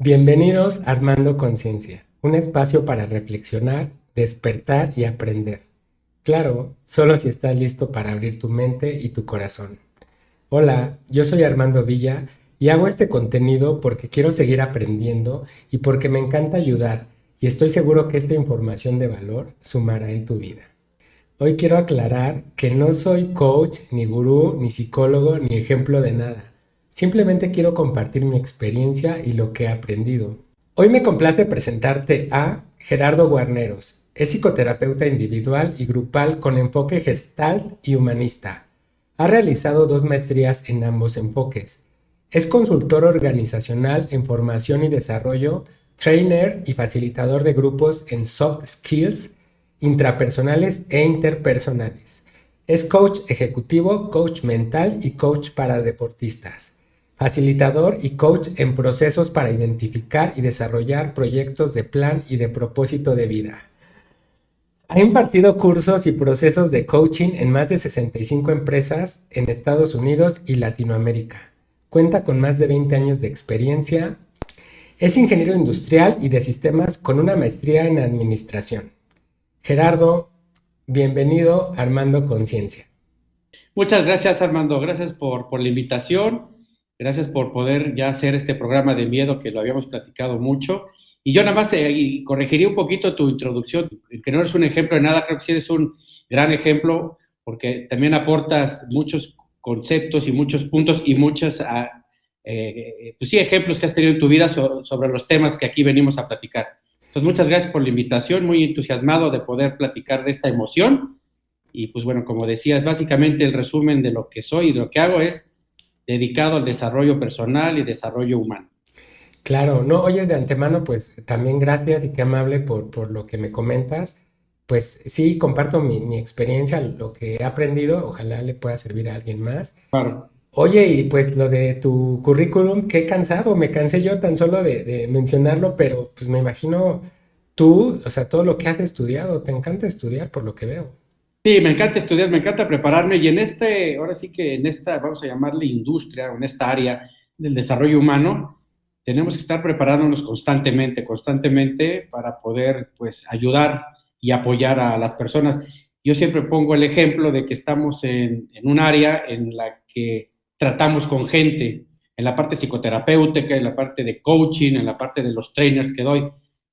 Bienvenidos a Armando Conciencia, un espacio para reflexionar, despertar y aprender. Claro, solo si estás listo para abrir tu mente y tu corazón. Hola, yo soy Armando Villa y hago este contenido porque quiero seguir aprendiendo y porque me encanta ayudar y estoy seguro que esta información de valor sumará en tu vida. Hoy quiero aclarar que no soy coach, ni gurú, ni psicólogo, ni ejemplo de nada. Simplemente quiero compartir mi experiencia y lo que he aprendido. Hoy me complace presentarte a Gerardo Guarneros. Es psicoterapeuta individual y grupal con enfoque gestalt y humanista. Ha realizado 2 maestrías en ambos enfoques. Es consultor organizacional en formación y desarrollo, trainer y facilitador de grupos en soft skills, intrapersonales e interpersonales. Es coach ejecutivo, coach mental y coach para deportistas. Facilitador y coach en procesos para identificar y desarrollar proyectos de plan y de propósito de vida. Ha impartido cursos y procesos de coaching en más de 65 empresas en Estados Unidos y Latinoamérica. Cuenta con más de 20 años de experiencia. Es ingeniero industrial y de sistemas con una maestría en administración. Gerardo, bienvenido a Armando Conciencia. Muchas gracias, Armando. Gracias por la invitación. Gracias por poder ya hacer este programa de miedo que lo habíamos platicado mucho. Y yo nada más corregiría un poquito tu introducción, que no eres un ejemplo de nada, creo que sí eres un gran ejemplo, porque también aportas muchos conceptos y muchos puntos y muchos, pues sí, ejemplos que has tenido en tu vida sobre los temas que aquí venimos a platicar. Entonces, muchas gracias por la invitación, muy entusiasmado de poder platicar de esta emoción. Y pues bueno, como decías, básicamente el resumen de lo que soy y de lo que hago es dedicado al desarrollo personal y desarrollo humano. Claro, no, oye, de antemano, pues también gracias y qué amable por lo que me comentas. Pues sí, comparto mi experiencia, lo que he aprendido, ojalá le pueda servir a alguien más. Claro. Oye, y pues lo de tu currículum, qué cansado, me cansé yo tan solo de mencionarlo, pero pues me imagino tú, o sea, todo lo que has estudiado, te encanta estudiar por lo que veo. Sí, me encanta estudiar, me encanta prepararme y ahora sí que en esta, vamos a llamarle industria, en esta área del desarrollo humano, tenemos que estar preparándonos constantemente para poder, pues, ayudar y apoyar a las personas. Yo siempre pongo el ejemplo de que estamos en un área en la que tratamos con gente, en la parte psicoterapéutica, en la parte de coaching, en la parte de los trainers que doy.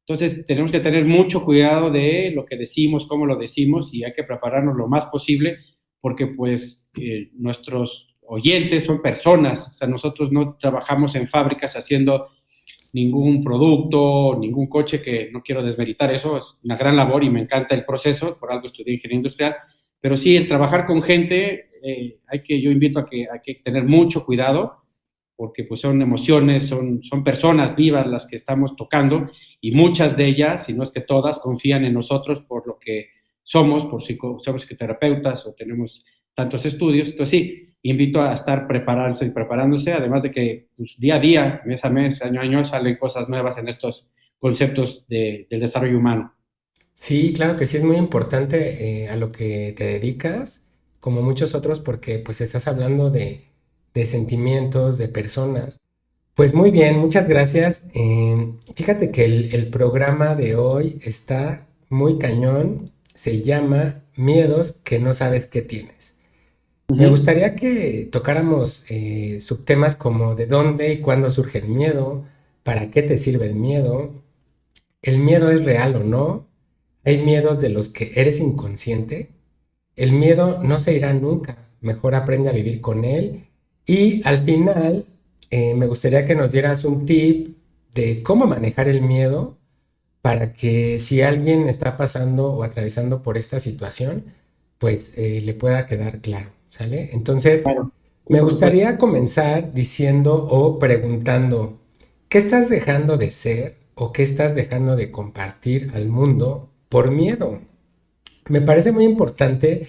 Entonces, tenemos que tener mucho cuidado de lo que decimos, cómo lo decimos, y hay que prepararnos lo más posible, porque pues nuestros oyentes son personas, o sea, nosotros no trabajamos en fábricas haciendo ningún producto, ningún coche, que no quiero desmeritar eso, es una gran labor y me encanta el proceso, por algo estudié ingeniería industrial, pero sí, el trabajar con gente, yo invito a que tener mucho cuidado, porque pues son emociones, son personas vivas las que estamos tocando y muchas de ellas, si no es que todas, confían en nosotros por lo que somos, somos psicoterapeutas o tenemos tantos estudios. Entonces sí, invito a estar preparándose y preparándose, además de que pues, día a día, mes a mes, año a año, salen cosas nuevas en estos conceptos del desarrollo humano. Sí, claro que sí, es muy importante a lo que te dedicas, como muchos otros, porque pues estás hablando de sentimientos, de personas. Pues muy bien, muchas gracias. Fíjate que el programa de hoy está muy cañón, se llama Miedos que no sabes que tienes. Uh Me -huh. gustaría que tocáramos subtemas como de dónde y cuándo surge el miedo, para qué te sirve el miedo es real o no, hay miedos de los que eres inconsciente, el miedo no se irá nunca, mejor aprende a vivir con él y al final me gustaría que nos dieras un tip de cómo manejar el miedo para que si alguien está pasando o atravesando por esta situación, pues le pueda quedar claro, ¿sale? Entonces, Claro, sí, me por supuesto. gustaría comenzar diciendo o preguntando, ¿qué estás dejando de ser o qué estás dejando de compartir al mundo por miedo? Me parece muy importante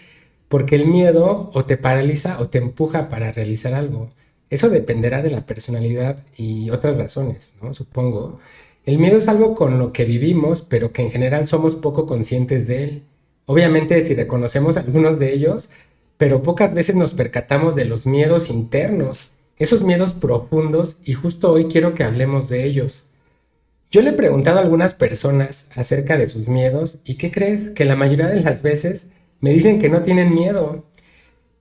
porque el miedo o te paraliza o te empuja para realizar algo. Eso dependerá de la personalidad y otras razones, ¿no? Supongo. El miedo es algo con lo que vivimos, pero que en general somos poco conscientes de él. Obviamente si reconocemos algunos de ellos, pero pocas veces nos percatamos de los miedos internos, esos miedos profundos, y justo hoy quiero que hablemos de ellos. Yo le he preguntado a algunas personas acerca de sus miedos y ¿qué crees? Que la mayoría de las veces me dicen que no tienen miedo.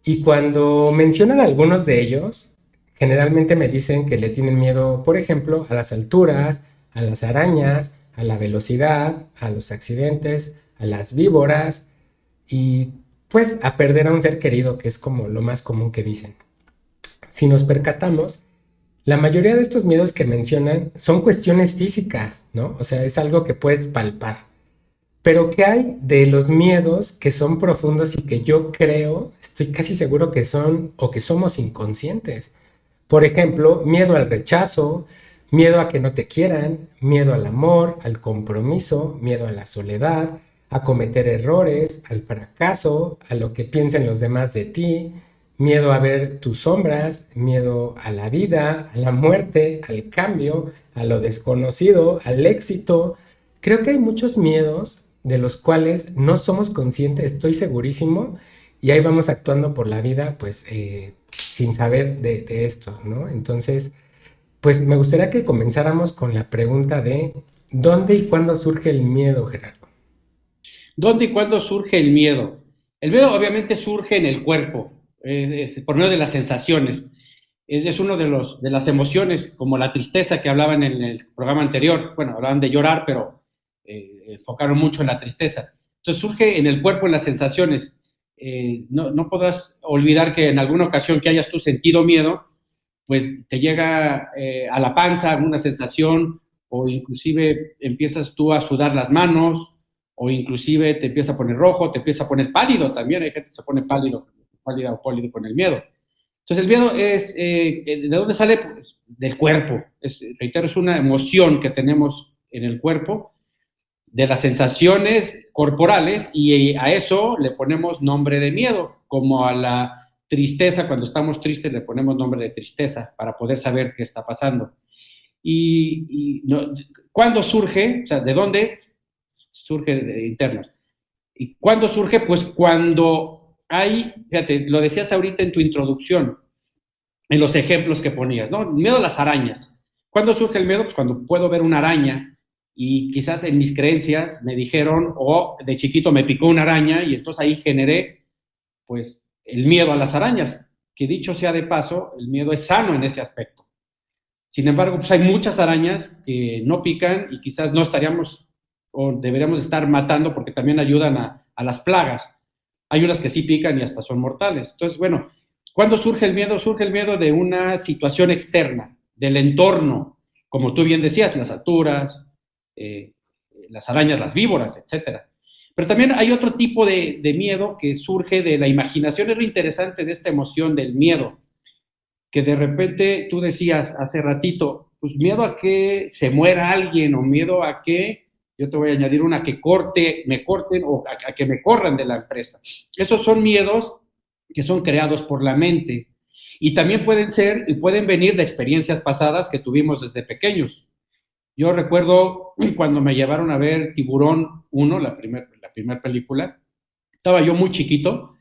Y cuando mencionan algunos de ellos, generalmente me dicen que le tienen miedo, por ejemplo, a las alturas, a las arañas, a la velocidad, a los accidentes, a las víboras y pues a perder a un ser querido, que es como lo más común que dicen. Si nos percatamos, la mayoría de estos miedos que mencionan son cuestiones físicas, ¿no? O sea, es algo que puedes palpar. Pero ¿qué hay de los miedos que son profundos y que yo creo, estoy casi seguro que son o que somos inconscientes? Por ejemplo, miedo al rechazo, miedo a que no te quieran, miedo al amor, al compromiso, miedo a la soledad, a cometer errores, al fracaso, a lo que piensen los demás de ti, miedo a ver tus sombras, miedo a la vida, a la muerte, al cambio, a lo desconocido, al éxito. Creo que hay muchos miedos de los cuales no somos conscientes, estoy segurísimo, y ahí vamos actuando por la vida, pues, sin saber de esto, ¿no? Entonces, pues me gustaría que comenzáramos con la pregunta de ¿dónde y cuándo surge el miedo, Gerardo? ¿Dónde y cuándo surge el miedo? El miedo obviamente surge en el cuerpo, por medio de las sensaciones. Es uno de las emociones, como la tristeza que hablaban en el programa anterior. Bueno, hablaban de llorar, pero enfocaron mucho en la tristeza. Entonces surge en el cuerpo, en las sensaciones. No podrás olvidar que en alguna ocasión que hayas tú sentido miedo, pues te llega a la panza una sensación, o inclusive empiezas tú a sudar las manos, o inclusive te empieza a poner rojo, te empieza a poner pálido también. Hay gente que se pone pálida o pálido con el miedo. Entonces el miedo es, ¿de dónde sale? Pues, del cuerpo. Reitero, es una emoción que tenemos en el cuerpo, de las sensaciones corporales, y a eso le ponemos nombre de miedo, como a la tristeza. Cuando estamos tristes le ponemos nombre de tristeza para poder saber qué está pasando. ¿Cuándo surge? O sea, ¿de dónde surge? De internos. ¿Y cuándo surge? Pues cuando hay, fíjate, lo decías ahorita en tu introducción, en los ejemplos que ponías, ¿no? Miedo a las arañas. ¿Cuándo surge el miedo? Pues cuando puedo ver una araña y quizás en mis creencias me dijeron, o de chiquito me picó una araña, y entonces ahí generé, pues, el miedo a las arañas, que dicho sea de paso, el miedo es sano en ese aspecto. Sin embargo, pues hay muchas arañas que no pican y quizás no estaríamos o deberíamos estar matando, porque también ayudan a las plagas. Hay unas que sí pican y hasta son mortales. Entonces, bueno, ¿cuándo surge el miedo? Surge el miedo de una situación externa, del entorno, como tú bien decías, las alturas, las arañas, las víboras, etcétera. Pero también hay otro tipo de miedo que surge de la imaginación. Es lo interesante de esta emoción del miedo, que de repente tú decías hace ratito, pues miedo a que se muera alguien, o miedo a que, yo te voy a añadir una, que me corten, o a que me corran de la empresa. Esos son miedos que son creados por la mente, y también pueden ser y pueden venir de experiencias pasadas que tuvimos desde pequeños. Yo recuerdo cuando me llevaron a ver Tiburón 1, la primer película. Estaba yo muy chiquito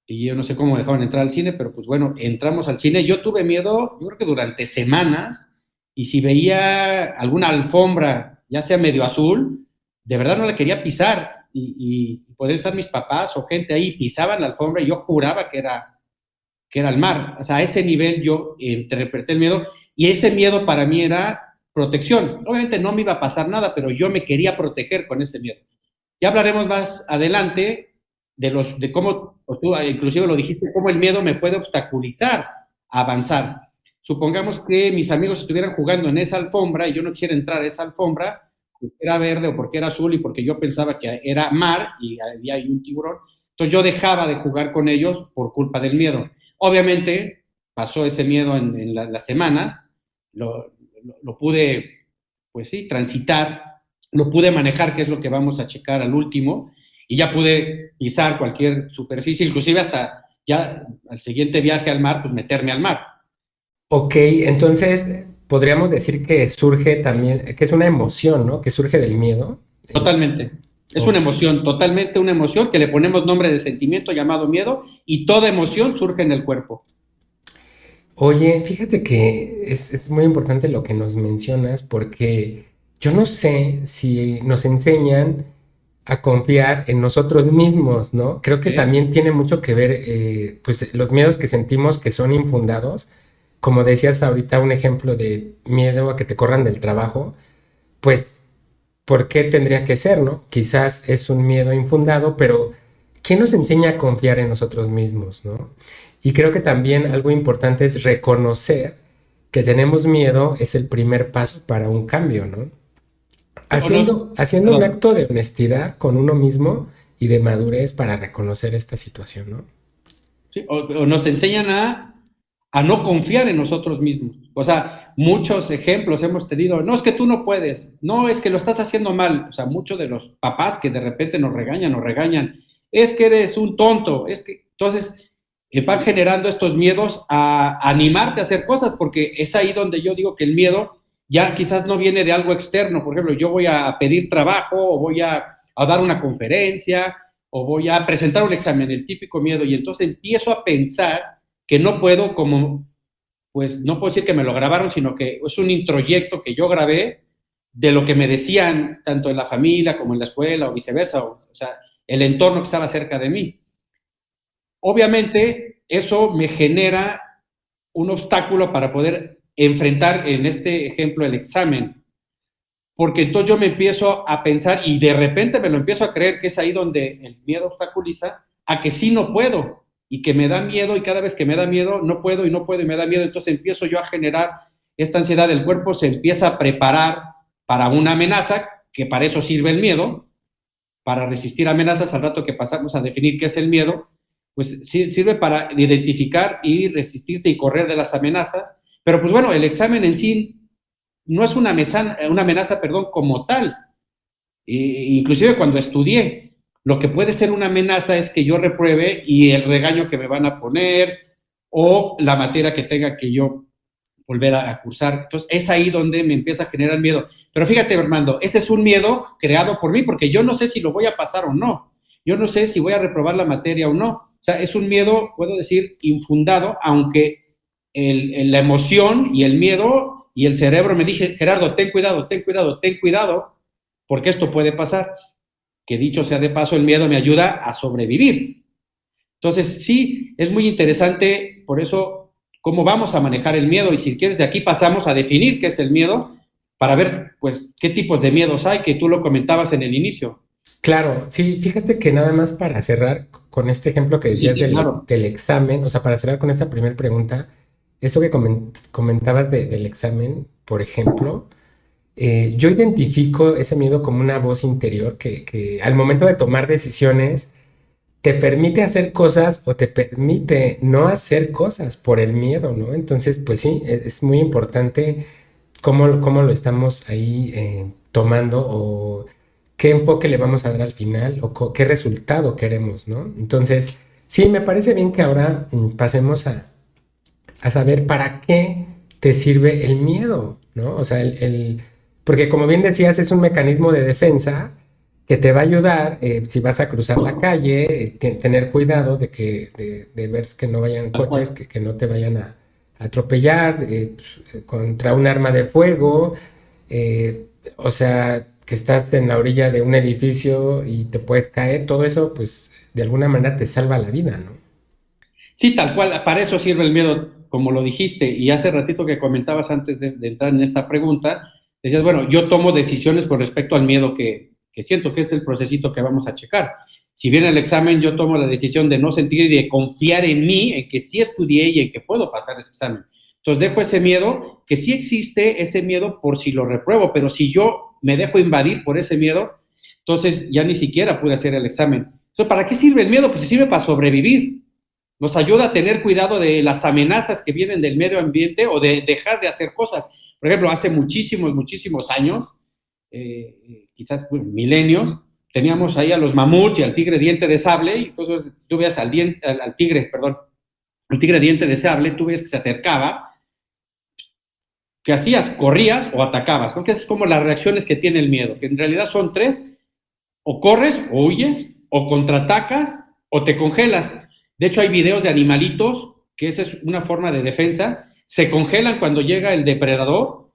y yo no sé cómo dejaban entrar al cine, pero pues bueno, entramos al cine. Yo tuve miedo, yo creo que durante semanas, y si veía alguna alfombra, ya sea medio azul, de verdad no la quería pisar, y poder estar mis papás o gente ahí, pisaban la alfombra y yo juraba que era el mar. O sea, a ese nivel yo interpreté el miedo, y ese miedo para mí era protección. Obviamente no me iba a pasar nada, pero yo me quería proteger con ese miedo. Ya hablaremos más adelante de cómo, o tú inclusive lo dijiste, cómo el miedo me puede obstaculizar a avanzar. Supongamos que mis amigos estuvieran jugando en esa alfombra y yo no quisiera entrar a esa alfombra porque era verde o porque era azul y porque yo pensaba que era mar y había ahí un tiburón. Entonces yo dejaba de jugar con ellos por culpa del miedo. Obviamente pasó ese miedo en las semanas, lo pude, pues sí, transitar, lo pude manejar, que es lo que vamos a checar al último, y ya pude pisar cualquier superficie, inclusive hasta ya al siguiente viaje al mar, pues meterme al mar. Ok, entonces podríamos decir que surge también, que es una emoción, ¿no? Que surge del miedo. Totalmente. Es una Ok. emoción, totalmente una emoción, que le ponemos nombre de sentimiento llamado miedo, y toda emoción surge en el cuerpo. Oye, fíjate que es muy importante lo que nos mencionas porque yo no sé si nos enseñan a confiar en nosotros mismos, ¿no? Creo que ¿Sí? también tiene mucho que ver, pues, los miedos que sentimos que son infundados. Como decías ahorita, un ejemplo de miedo a que te corran del trabajo, pues, ¿por qué tendría que ser, no? Quizás es un miedo infundado, pero ¿quién nos enseña a confiar en nosotros mismos, no? Y creo que también algo importante es reconocer que tenemos miedo es el primer paso para un cambio, ¿no? O no, Haciendo un perdón. acto de honestidad con uno mismo y de madurez para reconocer esta situación, ¿no? Sí, o nos enseñan a no confiar en nosotros mismos. O sea, muchos ejemplos hemos tenido, no es que tú no puedes, no es que lo estás haciendo mal. O sea, muchos de los papás que de repente nos regañan, es que eres un tonto, es que entonces van generando estos miedos a animarte a hacer cosas, porque es ahí donde yo digo que el miedo ya quizás no viene de algo externo. Por ejemplo, yo voy a pedir trabajo o voy a dar una conferencia o voy a presentar un examen, el típico miedo, y entonces empiezo a pensar que no puedo como, pues no puedo decir que me lo grabaron, sino que es un introyecto que yo grabé de lo que me decían tanto en la familia como en la escuela o viceversa, o sea, el entorno que estaba cerca de mí. Obviamente, eso me genera un obstáculo para poder enfrentar, en este ejemplo, el examen, porque entonces yo me empiezo a pensar y de repente me lo empiezo a creer, que es ahí donde el miedo obstaculiza, a que sí no puedo y que me da miedo, y cada vez que me da miedo no puedo y no puedo y me da miedo. Entonces empiezo yo a generar esta ansiedad, el cuerpo se empieza a preparar para una amenaza, que para eso sirve el miedo, para resistir amenazas. Al rato que pasamos a definir qué es el miedo, pues sirve para identificar y resistirte y correr de las amenazas. Pero pues bueno, el examen en sí no es una amenaza, perdón, como tal. Inclusive cuando estudié, lo que puede ser una amenaza es que yo repruebe y el regaño que me van a poner o la materia que tenga que yo volver a cursar. Entonces es ahí donde me empieza a generar miedo. Pero fíjate, Armando, ese es un miedo creado por mí, porque yo no sé si lo voy a pasar o no. Yo no sé si voy a reprobar la materia o no. O sea, es un miedo, puedo decir, infundado, aunque la emoción y el miedo y el cerebro me dije, Gerardo, ten cuidado, ten cuidado, ten cuidado, porque esto puede pasar. Que dicho sea de paso, el miedo me ayuda a sobrevivir. Entonces, sí, es muy interesante, por eso, cómo vamos a manejar el miedo. Y si quieres, de aquí pasamos a definir qué es el miedo, para ver, pues, qué tipos de miedos hay, que tú lo comentabas en el inicio. Claro, sí, fíjate que nada más para cerrar con este ejemplo que Sí, sí, decías sí, claro. del examen, o sea, para cerrar con esta primera pregunta, eso que comentabas del examen, por ejemplo, yo identifico ese miedo como una voz interior que al momento de tomar decisiones te permite hacer cosas o te permite no hacer cosas por el miedo, ¿no? Entonces, pues sí, es muy importante cómo lo estamos ahí tomando o qué enfoque le vamos a dar al final o qué resultado queremos, ¿no? Entonces, sí, me parece bien que ahora pasemos a saber para qué te sirve el miedo, ¿no? O sea, porque como bien decías, es un mecanismo de defensa que te va a ayudar si vas a cruzar la calle, tener cuidado de ver que no vayan Tal coches, cual. que no te vayan a atropellar pues, contra un arma de fuego, o sea, que estás en la orilla de un edificio y te puedes caer, todo eso, pues, de alguna manera te salva la vida, ¿no? Sí, tal cual, para eso sirve el miedo, como lo dijiste, y hace ratito que comentabas antes de entrar en esta pregunta, decías, bueno, yo tomo decisiones con respecto al miedo que siento, que es el procesito que vamos a checar. Si viene el examen, yo tomo la decisión de no sentir y de confiar en mí, en que sí estudié y en que puedo pasar ese examen. Entonces dejo ese miedo, que sí existe ese miedo por si lo repruebo, pero si yo me dejo invadir por ese miedo, entonces ya ni siquiera pude hacer el examen. Entonces, ¿para qué sirve el miedo? Pues sirve para sobrevivir. Nos ayuda a tener cuidado de las amenazas que vienen del medio ambiente o de dejar de hacer cosas. Por ejemplo, hace muchísimos, muchísimos años, quizás bueno, milenios, teníamos ahí a los mamuts y al tigre diente de sable, y entonces tú veías al tigre, perdón, al tigre diente de sable, tú ves que se acercaba, ¿qué hacías? Corrías o atacabas, ¿no? Que es como las reacciones que tiene el miedo, que en realidad son tres: o corres o huyes, o contraatacas, o te congelas. De hecho, hay videos de animalitos que esa es una forma de defensa, se congelan cuando llega el depredador,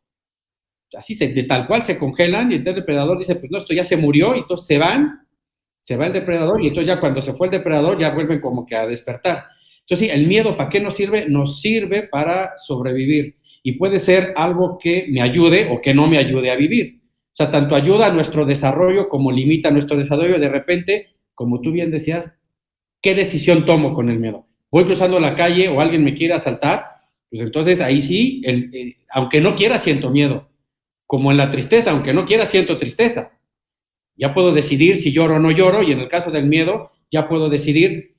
así de tal cual se congelan, y entonces el depredador dice, pues no, esto ya se murió, y entonces se va el depredador, y entonces ya cuando se fue el depredador ya vuelven como que a despertar. Entonces sí, el miedo, ¿para qué nos sirve? Nos sirve para sobrevivir, y puede ser algo que me ayude o que no me ayude a vivir. O sea, tanto ayuda a nuestro desarrollo como limita nuestro desarrollo. De repente, como tú bien decías, ¿qué decisión tomo con el miedo? Voy cruzando la calle o alguien me quiere asaltar, pues entonces ahí sí, aunque no quiera, siento miedo. Como en la tristeza, aunque no quiera, siento tristeza. Ya puedo decidir si lloro o no lloro, y en el caso del miedo, ya puedo decidir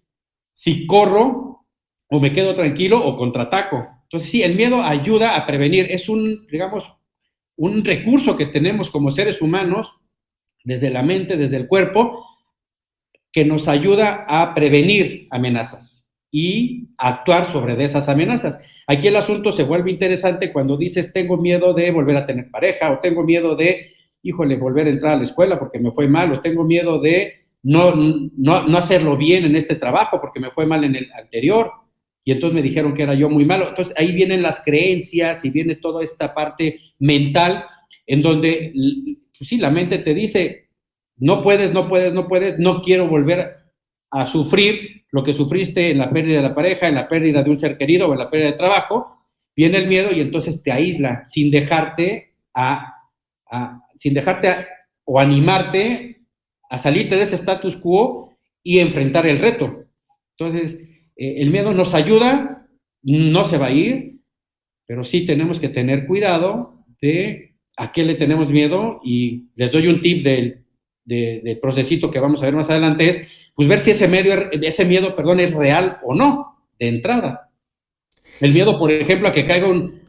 si corro o me quedo tranquilo o contraataco. Entonces sí, el miedo ayuda a prevenir. Es digamos, un recurso que tenemos como seres humanos, desde la mente, desde el cuerpo, que nos ayuda a prevenir amenazas y actuar sobre esas amenazas. Aquí el asunto se vuelve interesante cuando dices, tengo miedo de volver a tener pareja, o tengo miedo de, híjole, volver a entrar a la escuela porque me fue mal, o tengo miedo de no hacerlo bien en este trabajo porque me fue mal en el anterior, y entonces me dijeron que era yo muy malo. Entonces ahí vienen las creencias y viene toda esta parte mental en donde, pues sí, la mente te dice, no puedes, no puedes, no puedes, no quiero volver a sufrir lo que sufriste en la pérdida de la pareja, en la pérdida de un ser querido o en la pérdida de trabajo. Viene el miedo y entonces te aísla sin dejarte o animarte a salirte de ese status quo y enfrentar el reto. Entonces, el miedo nos ayuda, no se va a ir, pero sí tenemos que tener cuidado de a qué le tenemos miedo, y les doy un tip del procesito que vamos a ver más adelante, es pues ver si ese miedo, perdón, es real o no, de entrada. El miedo, por ejemplo, a que caiga un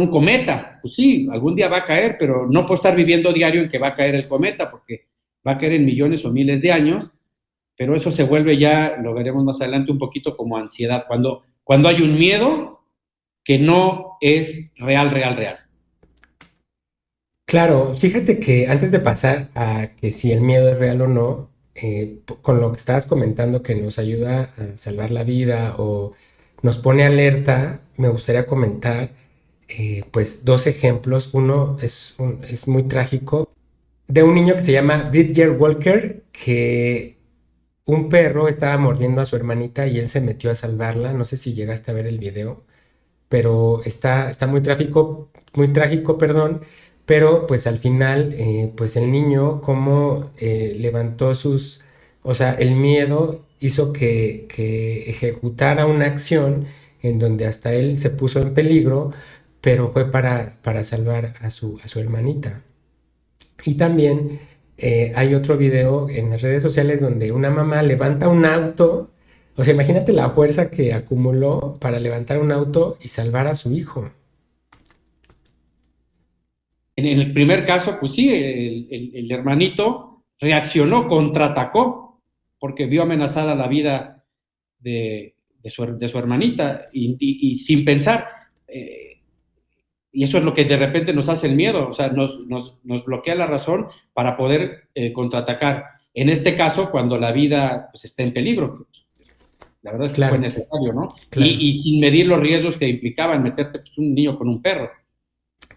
cometa, pues sí, algún día va a caer, pero no puedo estar viviendo diario en que va a caer el cometa, porque va a caer en millones o miles de años, pero eso se vuelve ya, lo veremos más adelante, un poquito como ansiedad, cuando hay un miedo que no es real, real, real. Claro, fíjate que antes de pasar a que si el miedo es real o no, con lo que estabas comentando que nos ayuda a salvar la vida o nos pone alerta, me gustaría comentar pues dos ejemplos. Uno es muy trágico, de un niño que se llama Bridger Walker, que un perro estaba mordiendo a su hermanita y él se metió a salvarla. No sé si llegaste a ver el video, pero está muy trágico, perdón, pero pues al final, pues el niño como levantó o sea, el miedo hizo que ejecutara una acción en donde hasta él se puso en peligro, pero fue para salvar a su hermanita. Y también hay otro video en las redes sociales donde una mamá levanta un auto. O sea, imagínate la fuerza que acumuló para levantar un auto y salvar a su hijo. En el primer caso, pues sí, el hermanito reaccionó, contraatacó, porque vio amenazada la vida de su hermanita, y sin pensar. Y eso es lo que de repente nos hace el miedo, o sea, nos bloquea la razón para poder contraatacar. En este caso, cuando la vida pues, está en peligro, la verdad es que fue Claro, necesario, ¿no? claro, Y sin medir los riesgos que implicaban meterte pues, un niño con un perro.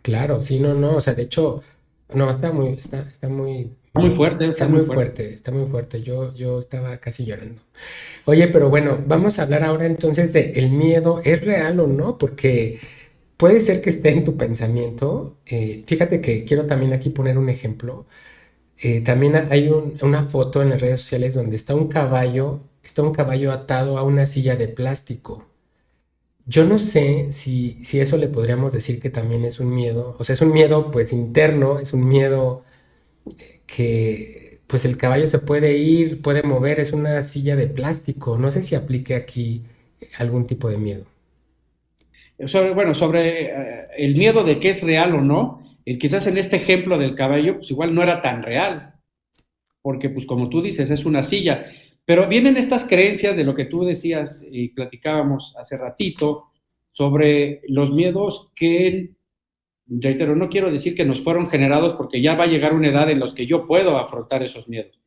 claro, sí, no, no, o sea, de hecho, no, está muy, Está muy fuerte, está está muy muy fuerte. fuerte, está muy fuerte. Yo estaba casi llorando. Oye, pero bueno, vamos a hablar ahora entonces de el miedo, ¿es real o no? Porque puede ser que esté en tu pensamiento. Fíjate que quiero también aquí poner un ejemplo. También hay una foto en las redes sociales donde está un caballo atado a una silla de plástico. Yo no sé si eso le podríamos decir que también es un miedo, o sea, es un miedo pues interno, es un miedo que pues el caballo se puede ir, puede mover, es una silla de plástico. No sé si aplique aquí algún tipo de miedo. Sobre el miedo de que es real o no, quizás en este ejemplo del caballo, pues igual no era tan real, porque pues como tú dices, es una silla. Pero vienen estas creencias de lo que tú decías y platicábamos hace ratito sobre los miedos que, reitero, no quiero decir que nos fueron generados, porque ya va a llegar una edad en la que yo puedo afrontar esos miedos.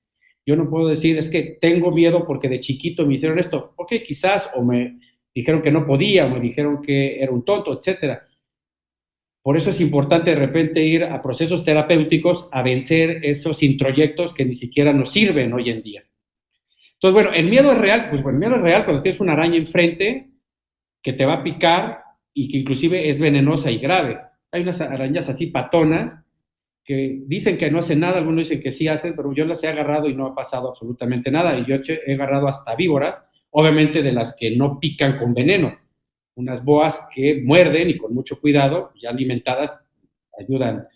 Yo no puedo decir, es que tengo miedo porque de chiquito me hicieron esto. Ok, quizás, o me dijeron que no podía, o me dijeron que era un tonto, etcétera. Por eso es importante de repente ir a procesos terapéuticos a vencer esos introyectos que ni siquiera nos sirven hoy en día. Entonces, bueno, el miedo es real, pues bueno, el miedo es real cuando tienes una araña enfrente que te va a picar y que inclusive es venenosa y grave. Hay unas arañas así patonas que dicen que no hacen nada, algunos dicen que sí hacen, pero yo las he agarrado y no ha pasado absolutamente nada. Y yo he agarrado hasta víboras, obviamente de las que no pican con veneno. Unas boas que muerden y con mucho cuidado, ya alimentadas, ayudan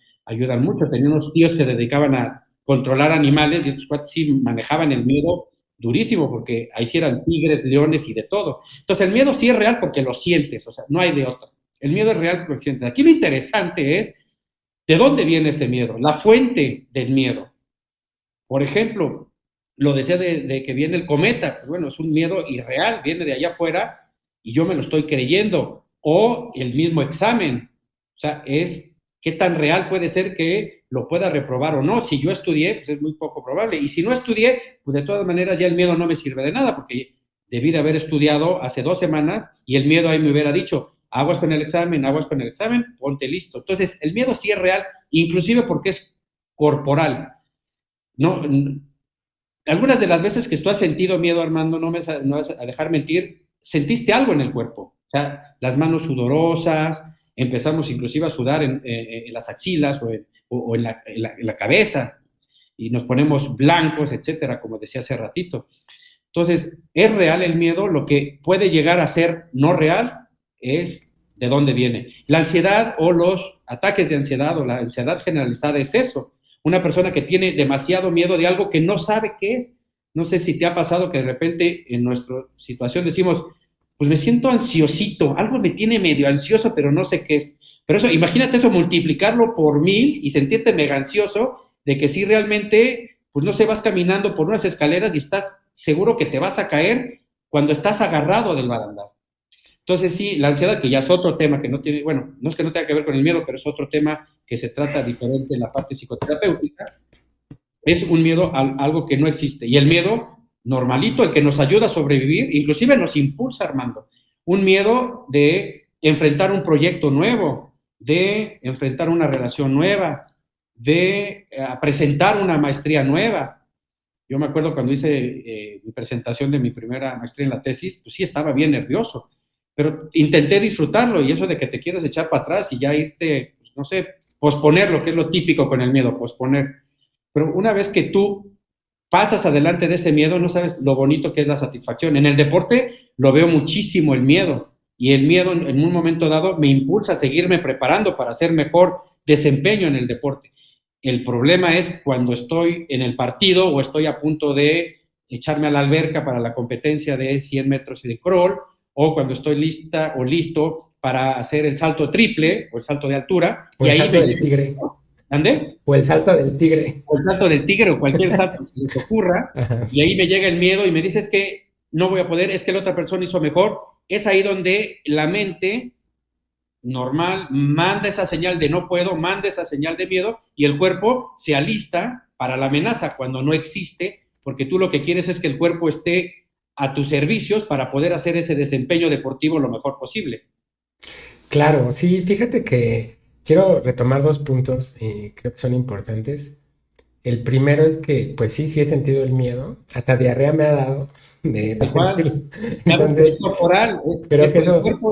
mucho. Tenía unos tíos que se dedicaban a controlar animales y estos cuates sí manejaban el miedo durísimo porque ahí sí eran tigres, leones y de todo. Entonces el miedo sí es real porque lo sientes, o sea, no hay de otra. El miedo es real porque lo sientes. Aquí lo interesante es ¿de dónde viene ese miedo? La fuente del miedo. Por ejemplo, lo decía de que viene el cometa, pues bueno, es un miedo irreal, viene de allá afuera y yo me lo estoy creyendo. O el mismo examen, o sea, es qué tan real puede ser que lo pueda reprobar o no. Si yo estudié, pues es muy poco probable. Y si no estudié, pues de todas maneras ya el miedo no me sirve de nada, porque debí de haber estudiado hace 2 semanas y el miedo ahí me hubiera dicho, aguas con el examen, ponte listo. Entonces, el miedo sí es real, inclusive porque es corporal. No, algunas de las veces que tú has sentido miedo, Armando, no vas a dejar mentir, sentiste algo en el cuerpo. O sea, las manos sudorosas, empezamos inclusive a sudar en las axilas o en la cabeza y nos ponemos blancos, etcétera, como decía hace ratito. Entonces, ¿es real el miedo? Lo que puede llegar a ser no real es de dónde viene. La ansiedad o los ataques de ansiedad o la ansiedad generalizada es eso. Una persona que tiene demasiado miedo de algo que no sabe qué es. No sé si te ha pasado que de repente en nuestra situación decimos, pues me siento ansiosito, algo me tiene medio ansioso, pero no sé qué es. Pero eso, imagínate eso, multiplicarlo por 1000 y sentirte mega ansioso de que si realmente, pues no sé, vas caminando por unas escaleras y estás seguro que te vas a caer cuando estás agarrado del barandal. Entonces sí, la ansiedad, que ya es otro tema que no tiene, bueno, no es que no tenga que ver con el miedo, pero es otro tema que se trata diferente en la parte psicoterapéutica, es un miedo a algo que no existe. Y el miedo normalito, el que nos ayuda a sobrevivir, inclusive nos impulsa, Armando. Un miedo de enfrentar un proyecto nuevo, de enfrentar una relación nueva, de presentar una maestría nueva. Yo me acuerdo cuando hice mi presentación de mi primera maestría en la tesis, pues sí estaba bien nervioso, pero intenté disfrutarlo y eso de que te quieres echar para atrás y ya irte, pues, no sé, posponer, lo que es lo típico con el miedo, posponer. Pero una vez que tú pasas adelante de ese miedo, no sabes lo bonito que es la satisfacción. En el deporte lo veo muchísimo el miedo y el miedo en un momento dado me impulsa a seguirme preparando para hacer mejor desempeño en el deporte. El problema es cuando estoy en el partido o estoy a punto de echarme a la alberca para la competencia de 100 metros y de crawl, o cuando estoy lista o listo para hacer el salto triple o el salto de altura. O y el ahí salto del tigre. ¿Ande? O el salto del tigre. O el salto del tigre o cualquier salto que se les ocurra. Ajá. Y ahí me llega el miedo y me dices que no voy a poder, es que la otra persona hizo mejor. Es ahí donde la mente normal manda esa señal de no puedo, manda esa señal de miedo y el cuerpo se alista para la amenaza cuando no existe, porque tú lo que quieres es que el cuerpo esté a tus servicios para poder hacer ese desempeño deportivo lo mejor posible. Claro, sí, fíjate que quiero retomar dos puntos y creo que son importantes. El primero es que, pues sí, sí he sentido el miedo, hasta diarrea me ha dado de Tal cual, sentirlo. ya ves, es Entonces, corporal, creo es que el eso, cuerpo,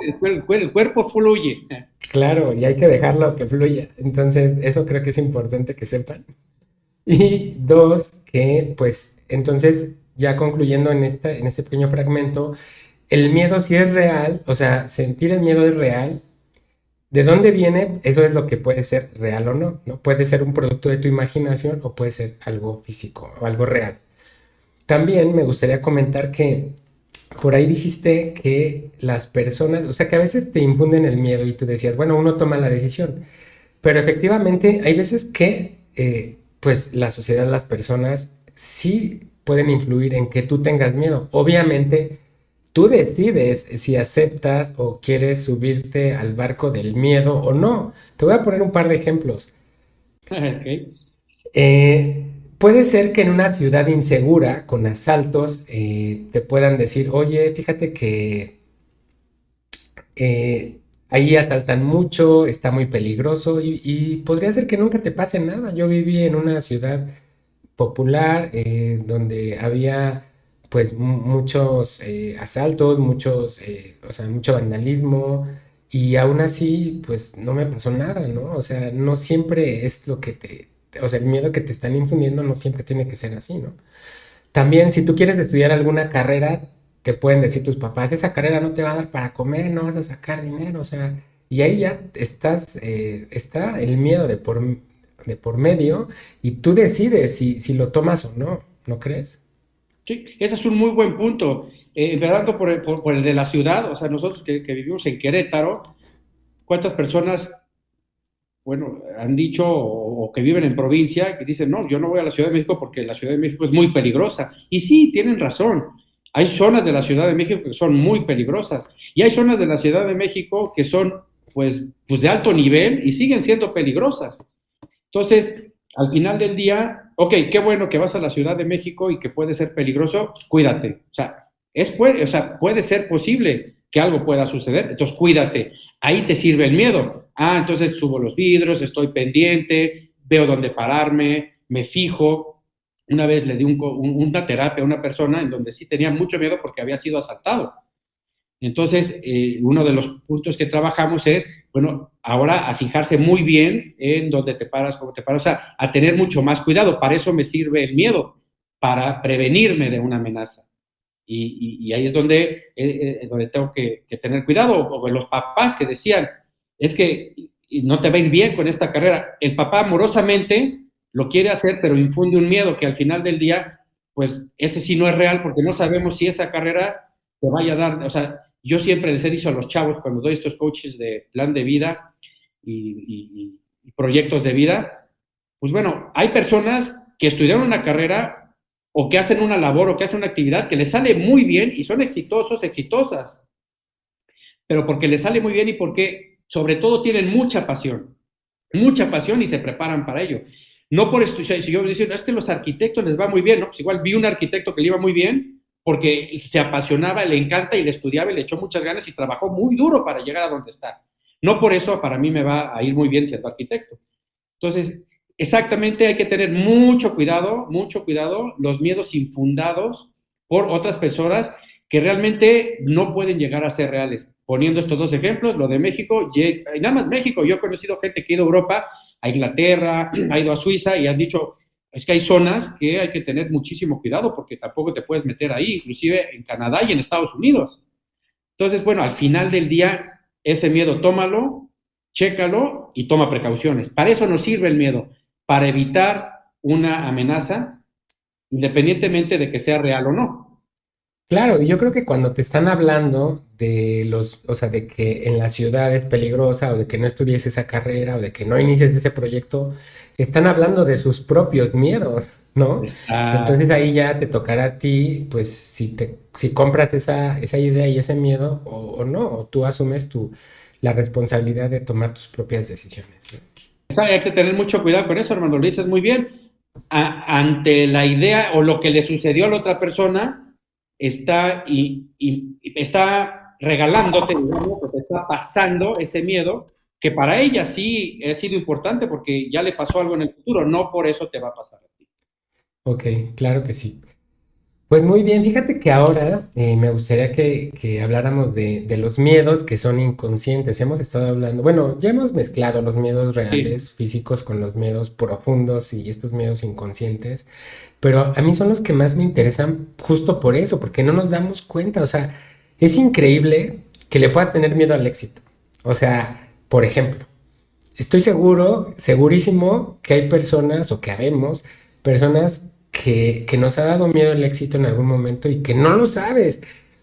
el cuerpo fluye. claro, y hay que dejarlo que fluya. Entonces, eso creo que es importante que sepan. Y dos, que pues entonces, ya concluyendo en este pequeño fragmento, el miedo sí es real, o sea, sentir el miedo es real. ¿De dónde viene? Eso es lo que puede ser real o no, ¿no? Puede ser un producto de tu imaginación o puede ser algo físico o algo real. También me gustaría comentar que por ahí dijiste que las personas, o sea, que a veces te infunden el miedo y tú decías, bueno, uno toma la decisión, pero efectivamente hay veces que, pues, la sociedad, las personas sí pueden influir en que tú tengas miedo. Obviamente, tú decides si aceptas o quieres subirte al barco del miedo o no. Te voy a poner un par de ejemplos. Okay. Eh, puede ser que en una ciudad insegura, con asaltos, te puedan decir, oye, fíjate que ahí asaltan mucho, está muy peligroso y podría ser que nunca te pase nada. Yo viví en una ciudad popular donde había pues muchos asaltos, o sea, mucho vandalismo y aún así pues no me pasó nada, ¿no? O sea, no siempre es lo que o sea, el miedo que te están infundiendo no siempre tiene que ser así, ¿no? También, si tú quieres estudiar alguna carrera, te pueden decir tus papás, esa carrera no te va a dar para comer, no vas a sacar dinero, o sea, y ahí ya está el miedo de por medio y tú decides si lo tomas o no, ¿no crees? Sí, ese es un muy buen punto. Empezando por el de la ciudad, o sea, nosotros que vivimos en Querétaro, ¿cuántas personas, bueno, han dicho o que viven en provincia que dicen, no, yo no voy a la Ciudad de México porque la Ciudad de México es muy peligrosa? Y sí, tienen razón. Hay zonas de la Ciudad de México que son muy peligrosas y hay zonas de la Ciudad de México que son, pues de alto nivel y siguen siendo peligrosas. Entonces, al final del día, ok, qué bueno que vas a la Ciudad de México y que puede ser peligroso, cuídate. O sea, o sea, puede ser posible que algo pueda suceder, entonces cuídate. Ahí te sirve el miedo. Ah, entonces subo los vidrios, estoy pendiente, veo dónde pararme, me fijo. Una vez le di una terapia a una persona en donde sí tenía mucho miedo porque había sido asaltado. Entonces, uno de los puntos que trabajamos es, bueno, ahora a fijarse muy bien en dónde te paras, cómo te paras, o sea, a tener mucho más cuidado. Para eso me sirve el miedo, para prevenirme de una amenaza. Y ahí es donde tengo que tener cuidado. O los papás que decían, es que no te ven bien con esta carrera. El papá amorosamente lo quiere hacer, pero infunde un miedo que al final del día, pues ese sí no es real porque no sabemos si esa carrera te vaya a dar, o sea, yo siempre les he dicho a los chavos cuando doy estos coaches de plan de vida y proyectos de vida, pues bueno, hay personas que estudiaron una carrera o que hacen una labor o que hacen una actividad que les sale muy bien y son exitosos, exitosas, pero porque les sale muy bien y porque sobre todo tienen mucha pasión y se preparan para ello. No por esto, si yo digo, es que los arquitectos les va muy bien, ¿no? Pues igual vi un arquitecto que le iba muy bien porque se apasionaba, le encanta y le estudiaba y le echó muchas ganas y trabajó muy duro para llegar a donde está. No por eso para mí me va a ir muy bien siendo arquitecto. Entonces, exactamente hay que tener mucho cuidado, los miedos infundados por otras personas que realmente no pueden llegar a ser reales. Poniendo estos dos ejemplos, lo de México, y nada más México, yo he conocido gente que ha ido a Europa, a Inglaterra, ha ido a Suiza y han dicho, es que hay zonas que hay que tener muchísimo cuidado porque tampoco te puedes meter ahí, inclusive en Canadá y en Estados Unidos. Entonces, bueno, al final del día, ese miedo tómalo, chécalo y toma precauciones. Para eso nos sirve el miedo, para evitar una amenaza, independientemente de que sea real o no. Claro, y yo creo que cuando te están hablando o sea, de que en la ciudad es peligrosa o de que no estudies esa carrera o de que no inicies ese proyecto, están hablando de sus propios miedos, ¿no? Entonces Exacto. ahí ya te tocará a ti, pues, si compras esa idea y ese miedo o no, o tú asumes la responsabilidad de tomar tus propias decisiones, ¿no? Hay que tener mucho cuidado con eso, hermano, lo dices muy bien. Ante la idea o lo que le sucedió a la otra persona, está regalándote, digamos, que te está pasando ese miedo, que para ella sí ha sido importante porque ya le pasó algo en el futuro, no por eso te va a pasar a ti. Ok, claro que sí. Pues muy bien, fíjate que ahora me gustaría que habláramos de los miedos que son inconscientes. Hemos estado hablando, bueno, ya hemos mezclado los miedos Sí, reales, físicos, con los miedos profundos y estos miedos inconscientes, pero a mí son los que más me interesan justo por eso, porque no nos damos cuenta. O sea, es increíble que le puedas tener miedo al éxito. O sea, por ejemplo, estoy seguro, segurísimo que hay personas o que habemos personas que nos ha dado miedo el éxito en algún momento y que no lo sabes.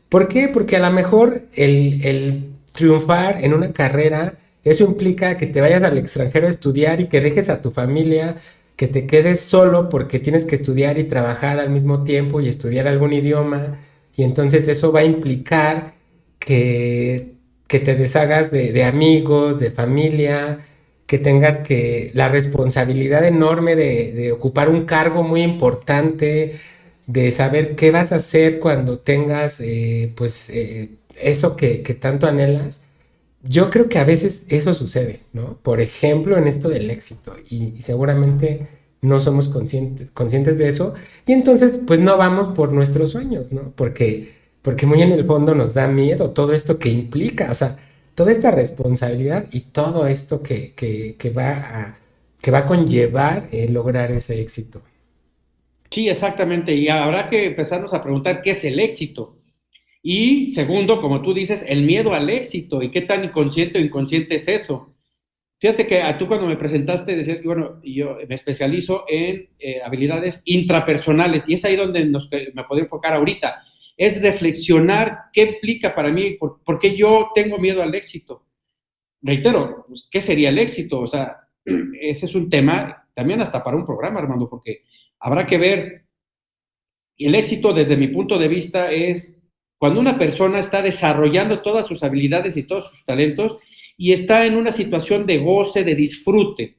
¿Por qué? Porque a lo mejor el triunfar en una carrera, eso implica que te vayas al extranjero a estudiar y que dejes a tu familia, que te quedes solo porque tienes que estudiar y trabajar al mismo tiempo y estudiar algún idioma. Y entonces eso va a implicar que, que te deshagas de amigos, de familia, que tengas que la responsabilidad enorme de ocupar un cargo muy importante, de saber qué vas a hacer cuando tengas eso que tanto anhelas. Yo creo que a veces eso sucede, ¿no? Por ejemplo, en esto del éxito, y seguramente no somos conscientes de eso, y entonces pues no vamos por nuestros sueños, ¿no? Porque muy en el fondo nos da miedo todo esto que implica, o sea, toda esta responsabilidad y todo esto que va a conllevar lograr ese éxito. Sí, exactamente. Y habrá que empezarnos a preguntar qué es el éxito. Y segundo, como tú dices, el miedo al éxito y qué tan inconsciente o inconsciente es eso. Fíjate que tú cuando me presentaste decías que, bueno, yo me especializo en habilidades intrapersonales y es ahí donde me puedo enfocar ahorita. Es reflexionar qué implica para mí, por qué yo tengo miedo al éxito. Reitero, pues, ¿qué sería el éxito? O sea, ese es un tema también hasta para un programa, Armando, porque habrá que ver, y el éxito desde mi punto de vista es cuando una persona está desarrollando todas sus habilidades y todos sus talentos y está en una situación de goce, de disfrute,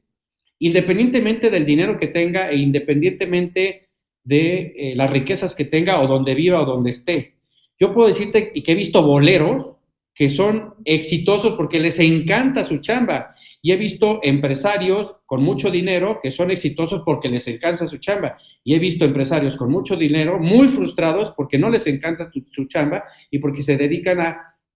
independientemente del dinero que tenga e independientemente de las riquezas que tenga o donde viva o donde esté. Yo puedo decirte y que he visto boleros que son exitosos porque les encanta su chamba y he visto empresarios con mucho dinero que son exitosos porque les encanta su chamba y he visto empresarios con mucho dinero muy frustrados porque no les encanta su chamba y porque se dedican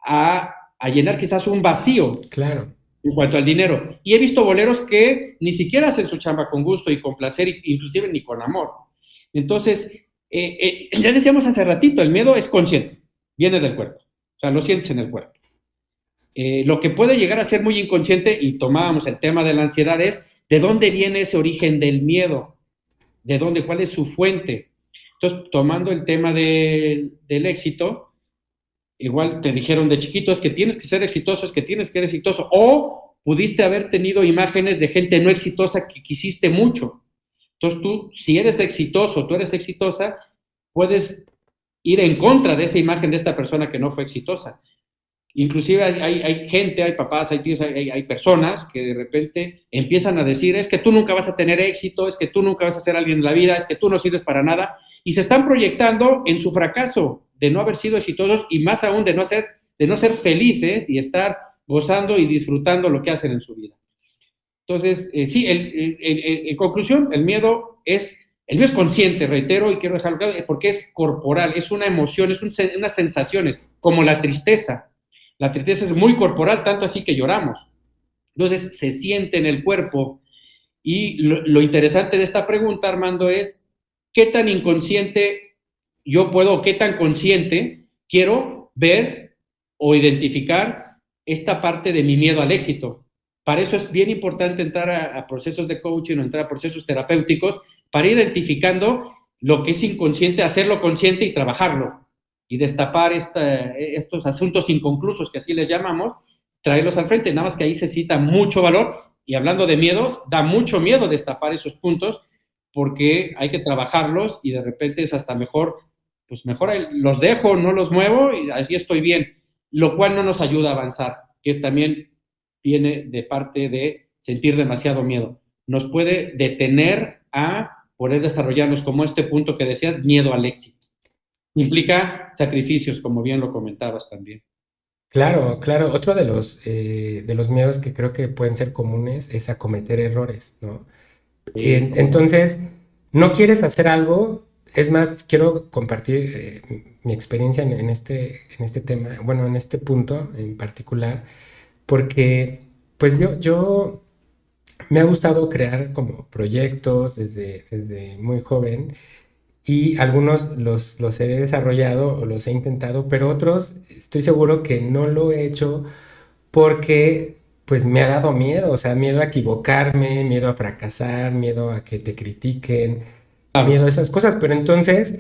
a llenar quizás un vacío Claro. en cuanto al dinero. Y he visto boleros que ni siquiera hacen su chamba con gusto y con placer, inclusive ni con amor. Entonces, ya decíamos hace ratito, el miedo es consciente, viene del cuerpo, o sea, lo sientes en el cuerpo. Lo que puede llegar a ser muy inconsciente, y tomábamos el tema de la ansiedad, es de dónde viene ese origen del miedo, de dónde, cuál es su fuente. Entonces, tomando el tema del éxito, igual te dijeron de chiquito, es que tienes que ser exitoso, es que tienes que ser exitoso, o pudiste haber tenido imágenes de gente no exitosa que quisiste mucho. Entonces tú, si eres exitoso, tú eres exitosa, puedes ir en contra de esa imagen de esta persona que no fue exitosa. Inclusive hay gente, hay papás, hay tíos, hay personas que de repente empiezan a decir, es que tú nunca vas a tener éxito, es que tú nunca vas a ser alguien en la vida, es que tú no sirves para nada, y se están proyectando en su fracaso de no haber sido exitosos y más aún de no ser felices y estar gozando y disfrutando lo que hacen en su vida. Entonces, sí, en conclusión, el miedo es consciente, reitero, y quiero dejarlo claro, porque es corporal, es una emoción, unas sensaciones, como la tristeza. La tristeza es muy corporal, tanto así que lloramos. Entonces, se siente en el cuerpo. Y lo interesante de esta pregunta, Armando, es qué tan inconsciente yo puedo, qué tan consciente quiero ver o identificar esta parte de mi miedo al éxito. Para eso es bien importante entrar a procesos de coaching o entrar a procesos terapéuticos para ir identificando lo que es inconsciente, hacerlo consciente y trabajarlo y destapar estos asuntos inconclusos, que así les llamamos, traerlos al frente. Nada más que ahí se cita mucho valor y hablando de miedos, da mucho miedo destapar esos puntos porque hay que trabajarlos y de repente es hasta mejor, pues mejor los dejo, no los muevo y así estoy bien, lo cual no nos ayuda a avanzar, que también viene de parte de sentir demasiado miedo. Nos puede detener a poder desarrollarnos como este punto que decías, miedo al éxito. Implica sacrificios, como bien lo comentabas también. Claro, claro. Otro de los miedos que creo que pueden ser comunes es a cometer errores, ¿no? Sí, como no. Entonces, no quieres hacer algo, es más, quiero compartir mi experiencia en este tema, bueno, en este punto en particular, porque pues yo me ha gustado crear como proyectos desde muy joven y algunos los he desarrollado o los he intentado, pero otros estoy seguro que no lo he hecho porque pues me ha dado miedo, o sea, miedo a equivocarme, miedo a fracasar, miedo a que te critiquen, miedo a Claro. esas cosas, pero entonces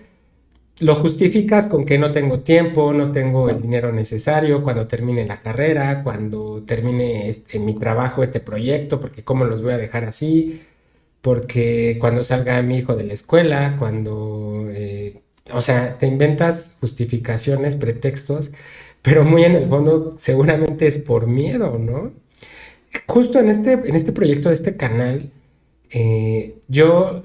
lo justificas con que no tengo tiempo, no tengo el dinero necesario cuando termine la carrera, cuando termine mi trabajo, este proyecto, porque cómo los voy a dejar así, porque cuando salga mi hijo de la escuela, o sea, te inventas justificaciones, pretextos, pero muy en el fondo seguramente es por miedo, ¿no? Justo en este proyecto de este canal, yo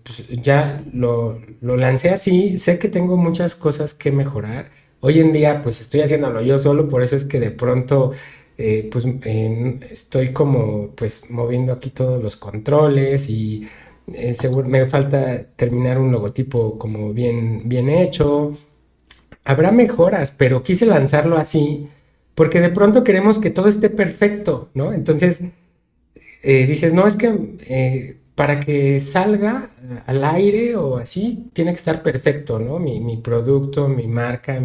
pues ya lo lancé así, sé que tengo muchas cosas que mejorar. Hoy en día pues estoy haciéndolo yo solo, por eso es que de pronto estoy como pues moviendo aquí todos los controles y me falta terminar un logotipo como bien hecho. Habrá mejoras, pero quise lanzarlo así porque de pronto queremos que todo esté perfecto, ¿no? Entonces dices, no, es que para que salga al aire o así, tiene que estar perfecto, ¿no? Mi producto, mi marca,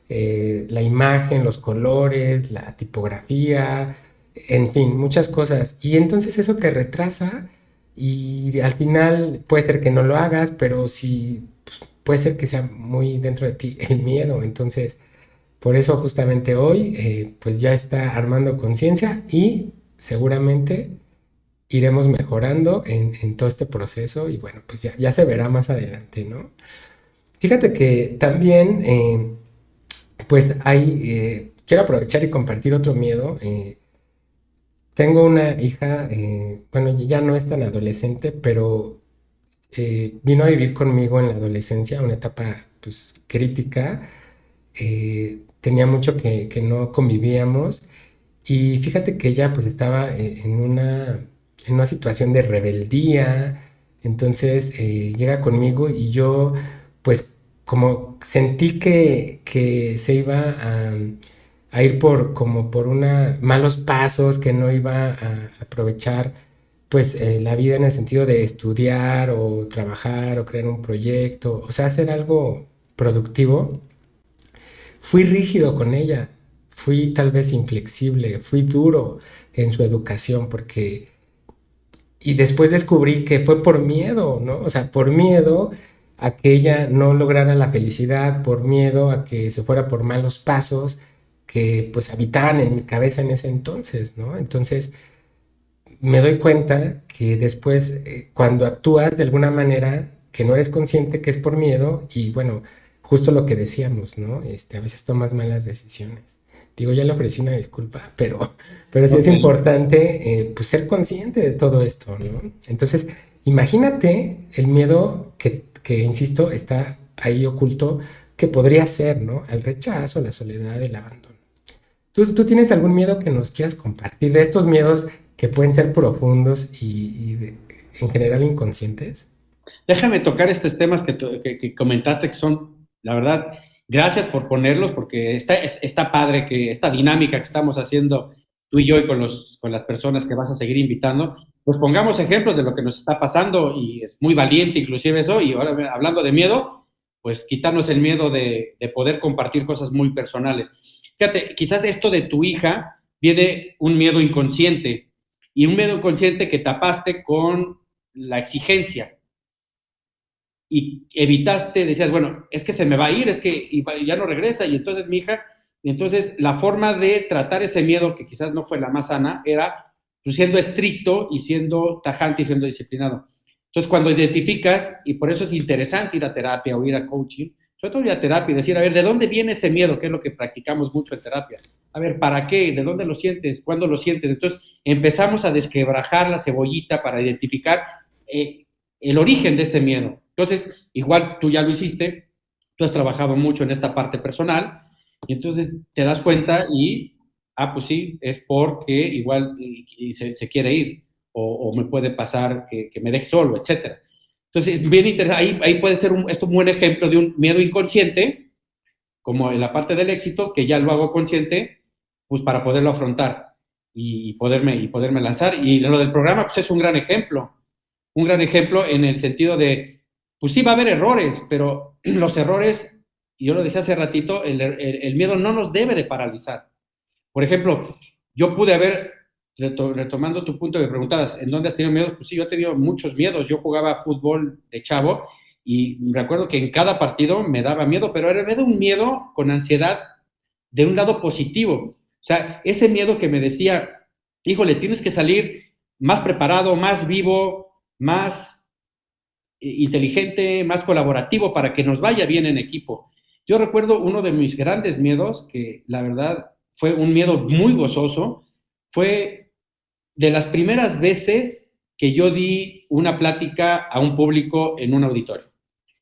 la imagen, los colores, la tipografía, en fin, muchas cosas. Y entonces eso te retrasa y al final puede ser que no lo hagas, pero sí, pues, puede ser que sea muy dentro de ti el miedo. Entonces, por eso justamente hoy, pues ya está armando conciencia y seguramente iremos mejorando en todo este proceso y bueno, pues ya se verá más adelante, ¿no? Fíjate que también, pues quiero aprovechar y compartir otro miedo. Tengo una hija, bueno, ya no es tan adolescente, pero vino a vivir conmigo en la adolescencia, una etapa pues crítica. Tenía mucho que no convivíamos y fíjate que ella pues estaba en una situación de rebeldía, entonces llega conmigo y yo pues como sentí que se iba a ir como por malos pasos, que no iba a aprovechar pues la vida en el sentido de estudiar o trabajar o crear un proyecto, o sea, hacer algo productivo. Fui rígido con ella, fui tal vez inflexible, fui duro en su educación porque... Y después descubrí que fue por miedo, ¿no? O sea, por miedo a que ella no lograra la felicidad, por miedo a que se fuera por malos pasos que pues habitaban en mi cabeza en ese entonces, ¿no? Entonces me doy cuenta que después cuando actúas de alguna manera que no eres consciente que es por miedo y bueno, justo lo que decíamos, ¿no? A veces tomas malas decisiones. Digo, ya le ofrecí una disculpa, pero sí es Ok. importante pues ser consciente de todo esto, ¿no? Entonces, imagínate el miedo insisto, está ahí oculto, que podría ser, ¿no? El rechazo, la soledad, el abandono. ¿Tú tienes algún miedo que nos quieras compartir de estos miedos que pueden ser profundos en general inconscientes? Déjame tocar estos temas que comentaste, que son, la verdad, gracias por ponerlos, porque está padre que esta dinámica que estamos haciendo tú y yo y con las personas que vas a seguir invitando, pues pongamos ejemplos de lo que nos está pasando y es muy valiente inclusive eso, y ahora hablando de miedo, pues quitarnos el miedo de poder compartir cosas muy personales. Fíjate, quizás esto de tu hija viene un miedo inconsciente y un miedo inconsciente que tapaste con la exigencia y evitaste, decías, bueno, es que se me va a ir, es que ya no regresa, y entonces mi hija, y entonces la forma de tratar ese miedo, que quizás no fue la más sana, era pues, siendo estricto y siendo tajante y siendo disciplinado. Entonces, cuando identificas, y por eso es interesante ir a terapia o ir a coaching, sobre todo ir a terapia y decir, a ver, ¿de dónde viene ese miedo? Que es lo que practicamos mucho en terapia. A ver, ¿para qué? ¿De dónde lo sientes? ¿Cuándo lo sientes? Entonces, empezamos a desquebrajar la cebollita para identificar el origen de ese miedo. Entonces, igual tú ya lo hiciste, tú has trabajado mucho en esta parte personal, y entonces te das cuenta y, pues sí, es porque igual y se quiere ir, o me puede pasar que me deje solo, etcétera. Entonces, bien interesante, ahí puede ser esto un buen ejemplo de un miedo inconsciente, como en la parte del éxito, que ya lo hago consciente, pues para poderlo afrontar y poderme lanzar. Y lo del programa, pues es un gran ejemplo en el sentido de, pues sí va a haber errores, pero los errores, y yo lo decía hace ratito, el miedo no nos debe de paralizar. Por ejemplo, yo pude haber, retomando tu punto que preguntabas, ¿en dónde has tenido miedos? Pues sí, yo he tenido muchos miedos. Yo jugaba fútbol de chavo y recuerdo que en cada partido me daba miedo, pero era un miedo con ansiedad de un lado positivo. O sea, ese miedo que me decía, híjole, tienes que salir más preparado, más vivo, más inteligente, más colaborativo para que nos vaya bien en equipo. Yo recuerdo uno de mis grandes miedos, que la verdad fue un miedo muy gozoso, fue de las primeras veces que yo di una plática a un público en un auditorio.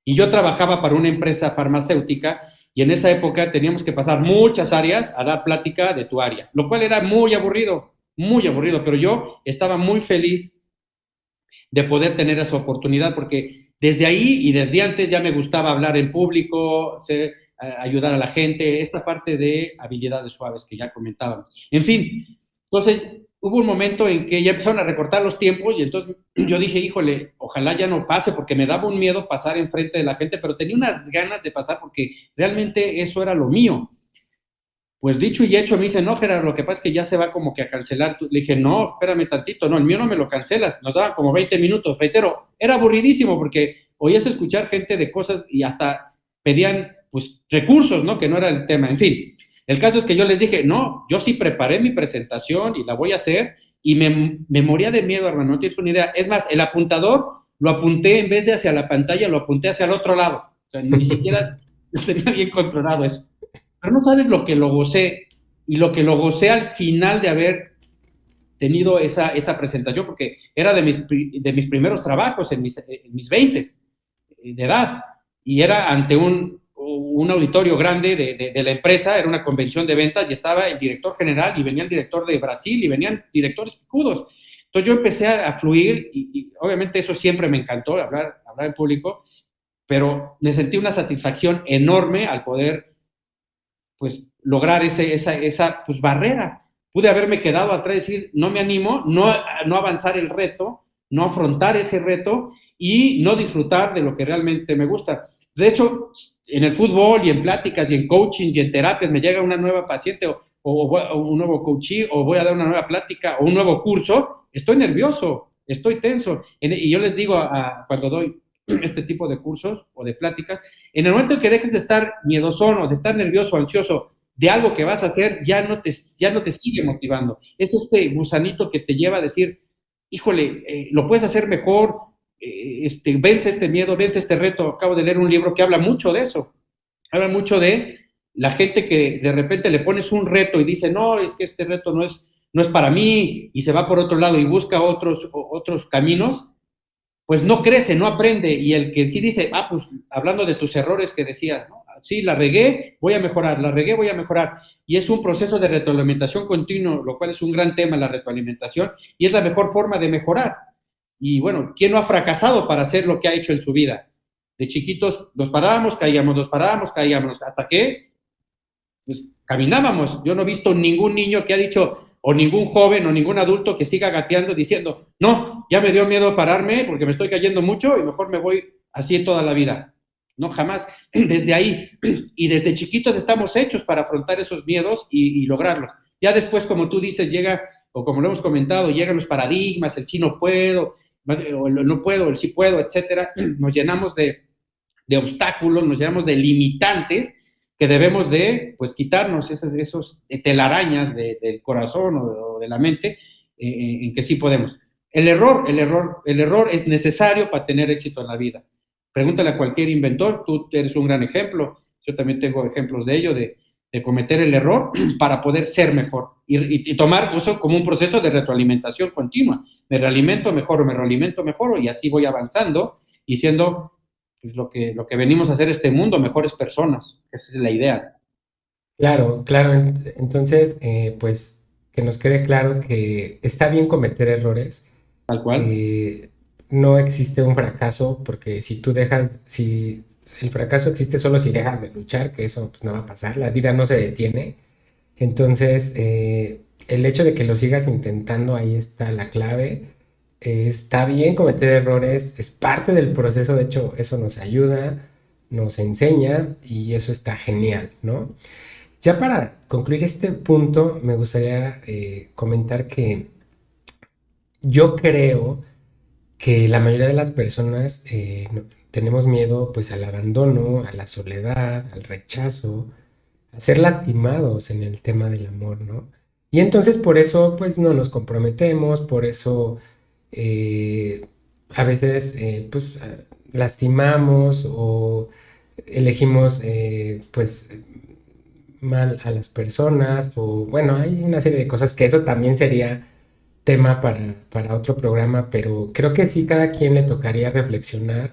Y yo trabajaba para una empresa farmacéutica y en esa época teníamos que pasar muchas áreas a dar plática de tu área, lo cual era muy aburrido, pero yo estaba muy feliz de poder tener esa oportunidad porque desde ahí y desde antes ya me gustaba hablar en público, ayudar a la gente, esta parte de habilidades suaves que ya comentábamos. En fin, entonces hubo un momento en que ya empezaron a recortar los tiempos y entonces yo dije, híjole, ojalá ya no pase porque me daba un miedo pasar enfrente de la gente, pero tenía unas ganas de pasar porque realmente eso era lo mío. Pues dicho y hecho, me dice, no, Gerardo, lo que pasa es que ya se va como que a cancelar. Le dije, no, espérame tantito, no, el mío no me lo cancelas. Nos daban como 20 minutos. Reitero, era aburridísimo porque oías escuchar gente de cosas y hasta pedían, pues, recursos, ¿no? Que no era el tema. En fin, el caso es que yo les dije, no, yo sí preparé mi presentación y la voy a hacer y me moría de miedo, hermano, no tienes una idea. Es más, el apuntador lo apunté en vez de hacia la pantalla, lo apunté hacia el otro lado. O sea, ni siquiera lo tenía bien controlado eso. Pero no sabes lo que lo gocé y lo que lo gocé al final de haber tenido esa presentación, porque era de mis primeros trabajos en mis 20 de edad y era ante un auditorio grande de la empresa, era una convención de ventas y estaba el director general y venía el director de Brasil y venían directores picudos. Entonces yo empecé a fluir y obviamente eso siempre me encantó, hablar en público, pero me sentí una satisfacción enorme al poder pues lograr esa pues, barrera. Pude haberme quedado atrás y decir, no me animo, no avanzar el reto, no afrontar ese reto y no disfrutar de lo que realmente me gusta. De hecho, en el fútbol y en pláticas y en coaching y en terapias me llega una nueva paciente o un nuevo coachee o voy a dar una nueva plática o un nuevo curso, estoy nervioso, estoy tenso. Y yo les digo cuando doy este tipo de cursos o de pláticas, en el momento en que dejes de estar miedosón o de estar nervioso o ansioso de algo que vas a hacer, ya no te sigue motivando. Es este gusanito que te lleva a decir, híjole, lo puedes hacer mejor, vence este miedo, vence este reto. Acabo de leer un libro que habla mucho de eso. Habla mucho de la gente que de repente le pones un reto y dice, no, es que este reto no es para mí y se va por otro lado y busca otros caminos, pues no crece, no aprende. Y el que sí dice, pues hablando de tus errores que decías, ¿no? Sí, la regué, voy a mejorar, la regué, voy a mejorar. Y es un proceso de retroalimentación continuo, lo cual es un gran tema, la retroalimentación, y es la mejor forma de mejorar. Y bueno, ¿quién no ha fracasado para hacer lo que ha hecho en su vida? De chiquitos nos parábamos, caíamos, hasta que pues, caminábamos. Yo no he visto ningún niño que ha dicho, o ningún joven o ningún adulto que siga gateando diciendo, no, ya me dio miedo pararme porque me estoy cayendo mucho y mejor me voy así toda la vida. No, jamás. Desde ahí y desde chiquitos estamos hechos para afrontar esos miedos y lograrlos. Ya después, como tú dices, llega, o como lo hemos comentado, llegan los paradigmas, el sí no puedo, o el no puedo, el sí puedo, etcétera. Nos llenamos de obstáculos, nos llenamos de limitantes que debemos de, pues, quitarnos esos telarañas del corazón o de la mente en que sí podemos. El error es necesario para tener éxito en la vida. Pregúntale a cualquier inventor, tú eres un gran ejemplo, yo también tengo ejemplos de ello, de cometer el error para poder ser mejor y tomar eso como un proceso de retroalimentación continua. Me realimento, mejoro y así voy avanzando y siendo pues, lo que venimos a hacer este mundo, mejores personas. Esa es la idea. Claro, claro. Entonces, pues que nos quede claro que está bien cometer errores. Tal cual. eh, no existe un fracaso porque si el fracaso existe solo si dejas de luchar, que eso pues, no va a pasar, la vida no se detiene. Entonces, el hecho de que lo sigas intentando, ahí está la clave. Está bien cometer errores, es parte del proceso, de hecho, eso nos ayuda, nos enseña y eso está genial, ¿no? Ya para concluir este punto, me gustaría comentar que yo creo que la mayoría de las personas tenemos miedo pues al abandono, a la soledad, al rechazo, a ser lastimados en el tema del amor, ¿no? Y entonces por eso pues no nos comprometemos, por eso eh, a veces pues lastimamos o elegimos pues mal a las personas o bueno, hay una serie de cosas que eso también sería tema para otro programa, pero creo que sí cada quien le tocaría reflexionar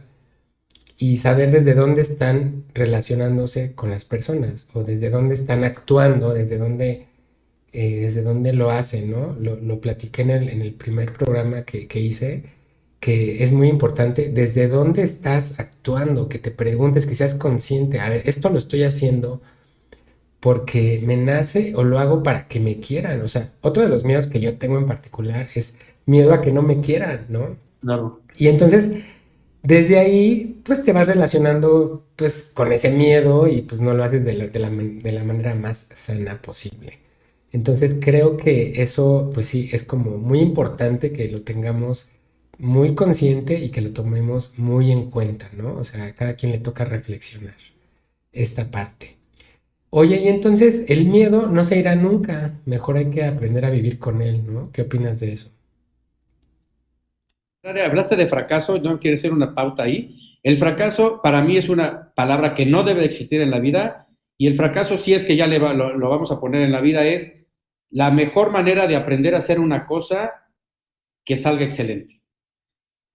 y saber desde dónde están relacionándose con las personas o desde dónde están actuando, desde dónde lo hacen, ¿no? Lo platiqué en el primer programa que hice, que es muy importante desde dónde estás actuando, que te preguntes, que seas consciente, a ver, esto lo estoy haciendo porque me nace o lo hago para que me quieran. O sea, otro de los miedos que yo tengo en particular es miedo a que no me quieran, ¿no? Claro. Y entonces, desde ahí, pues te vas relacionando pues con ese miedo y pues no lo haces de la manera más sana posible. Entonces creo que eso, pues sí, es como muy importante que lo tengamos muy consciente y que lo tomemos muy en cuenta, ¿no? O sea, a cada quien le toca reflexionar esta parte. Oye, y entonces el miedo no se irá nunca. Mejor hay que aprender a vivir con él, ¿no? ¿Qué opinas de eso? Hablaste de fracaso, no quiero hacer una pauta ahí. El fracaso para mí es una palabra que no debe existir en la vida y el fracaso, si es que ya lo vamos a poner en la vida, es la mejor manera de aprender a hacer una cosa que salga excelente.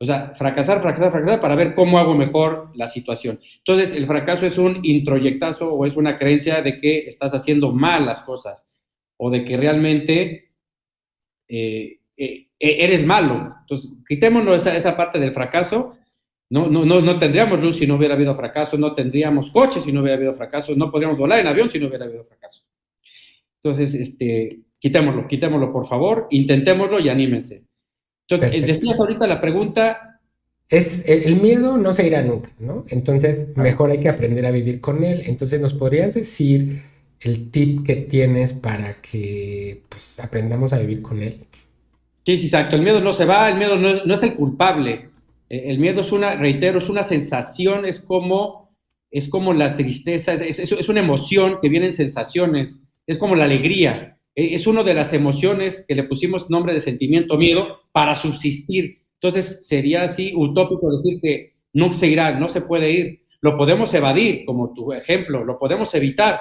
O sea, fracasar, fracasar, fracasar para ver cómo hago mejor la situación. Entonces, el fracaso es un introyectazo o es una creencia de que estás haciendo mal las cosas o de que realmente eres malo. Entonces, quitémonos esa parte del fracaso. No tendríamos luz si no hubiera habido fracaso, no tendríamos coches si no hubiera habido fracaso, no podríamos volar en avión si no hubiera habido fracaso. Entonces, quitémoslo por favor, intentémoslo y anímense. Entonces, Perfecto. decías ahorita la pregunta. El miedo no se irá nunca, ¿no? Entonces, mejor hay que aprender a vivir con él. Entonces, ¿nos podrías decir el tip que tienes para que pues, aprendamos a vivir con él? Sí, sí, exacto. El miedo no se va, el miedo no es el culpable. El miedo es reitero, es una sensación, es como la tristeza, es una emoción que viene en sensaciones, es como la alegría. Es una de las emociones que le pusimos nombre de sentimiento miedo para subsistir. Entonces sería así utópico decir que no se irá, no se puede ir. Lo podemos evadir, como tu ejemplo, lo podemos evitar,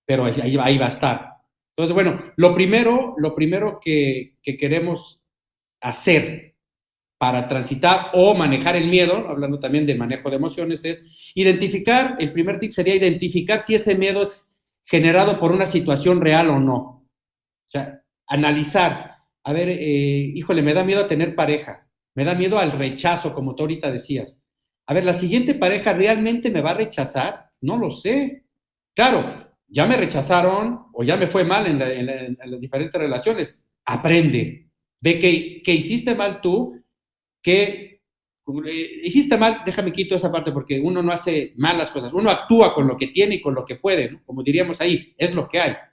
pero ahí va a estar. Entonces, bueno, lo primero que queremos hacer para transitar o manejar el miedo, hablando también de manejo de emociones, es identificar, el primer tip sería identificar si ese miedo es generado por una situación real o no. O sea, analizar, a ver, híjole, me da miedo a tener pareja, me da miedo al rechazo, como tú ahorita decías. A ver, ¿la siguiente pareja realmente me va a rechazar? No lo sé. Claro, ya me rechazaron o ya me fue mal en las diferentes relaciones. Aprende. Ve que hiciste mal tú, que hiciste mal, déjame quito esa parte porque uno no hace mal las cosas, uno actúa con lo que tiene y con lo que puede, ¿no? Como diríamos ahí, es lo que hay. Entonces,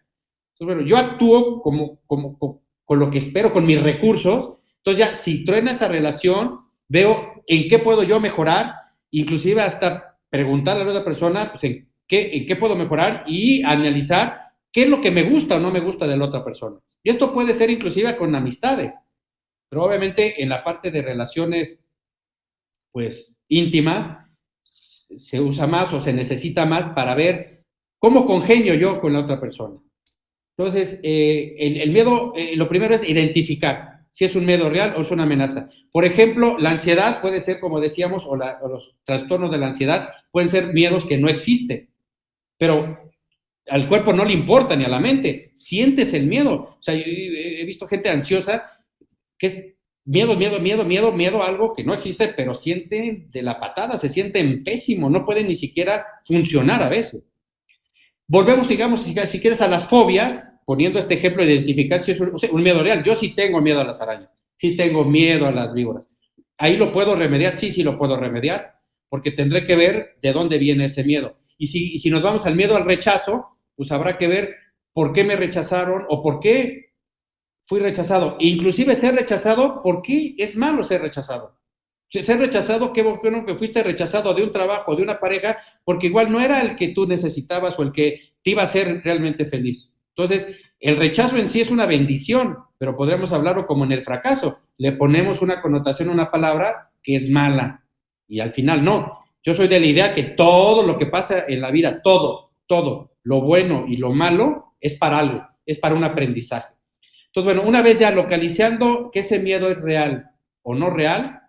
bueno, yo actúo con lo que espero, con mis recursos, entonces ya si truena esa relación, veo en qué puedo yo mejorar, inclusive hasta preguntarle a la otra persona, pues en qué puedo mejorar y analizar qué es lo que me gusta o no me gusta de la otra persona. Y esto puede ser inclusive con amistades, pero obviamente en la parte de relaciones, pues, íntimas, se usa más o se necesita más para ver cómo congenio yo con la otra persona. Entonces, el miedo, lo primero es identificar si es un miedo real o es una amenaza. Por ejemplo, la ansiedad puede ser, como decíamos, o los trastornos de la ansiedad pueden ser miedos que no existen, pero al cuerpo no le importa ni a la mente. Sientes el miedo. O sea, yo he visto gente ansiosa que es miedo, miedo, miedo, miedo, miedo a algo que no existe, pero sienten de la patada, se sienten pésimo, no pueden ni siquiera funcionar a veces. Volvemos, digamos, si quieres, a las fobias, poniendo este ejemplo de identificar si es un miedo real. Yo sí tengo miedo a las arañas, sí tengo miedo a las víboras. ¿Ahí lo puedo remediar? Sí, sí lo puedo remediar, porque tendré que ver de dónde viene ese miedo. Y si nos vamos al miedo al rechazo, pues habrá que ver por qué me rechazaron o por qué fui rechazado. E inclusive ser rechazado, ¿por qué es malo ser rechazado? Ser rechazado, qué bueno que fuiste rechazado de un trabajo, de una pareja, porque igual no era el que tú necesitabas o el que te iba a hacer realmente feliz. Entonces, el rechazo en sí es una bendición, pero podríamos hablarlo como en el fracaso. Le ponemos una connotación a una palabra que es mala y al final no. Yo soy de la idea que todo lo que pasa en la vida, todo, lo bueno y lo malo, es para algo, es para un aprendizaje. Entonces, bueno, una vez ya localizando que ese miedo es real o no real,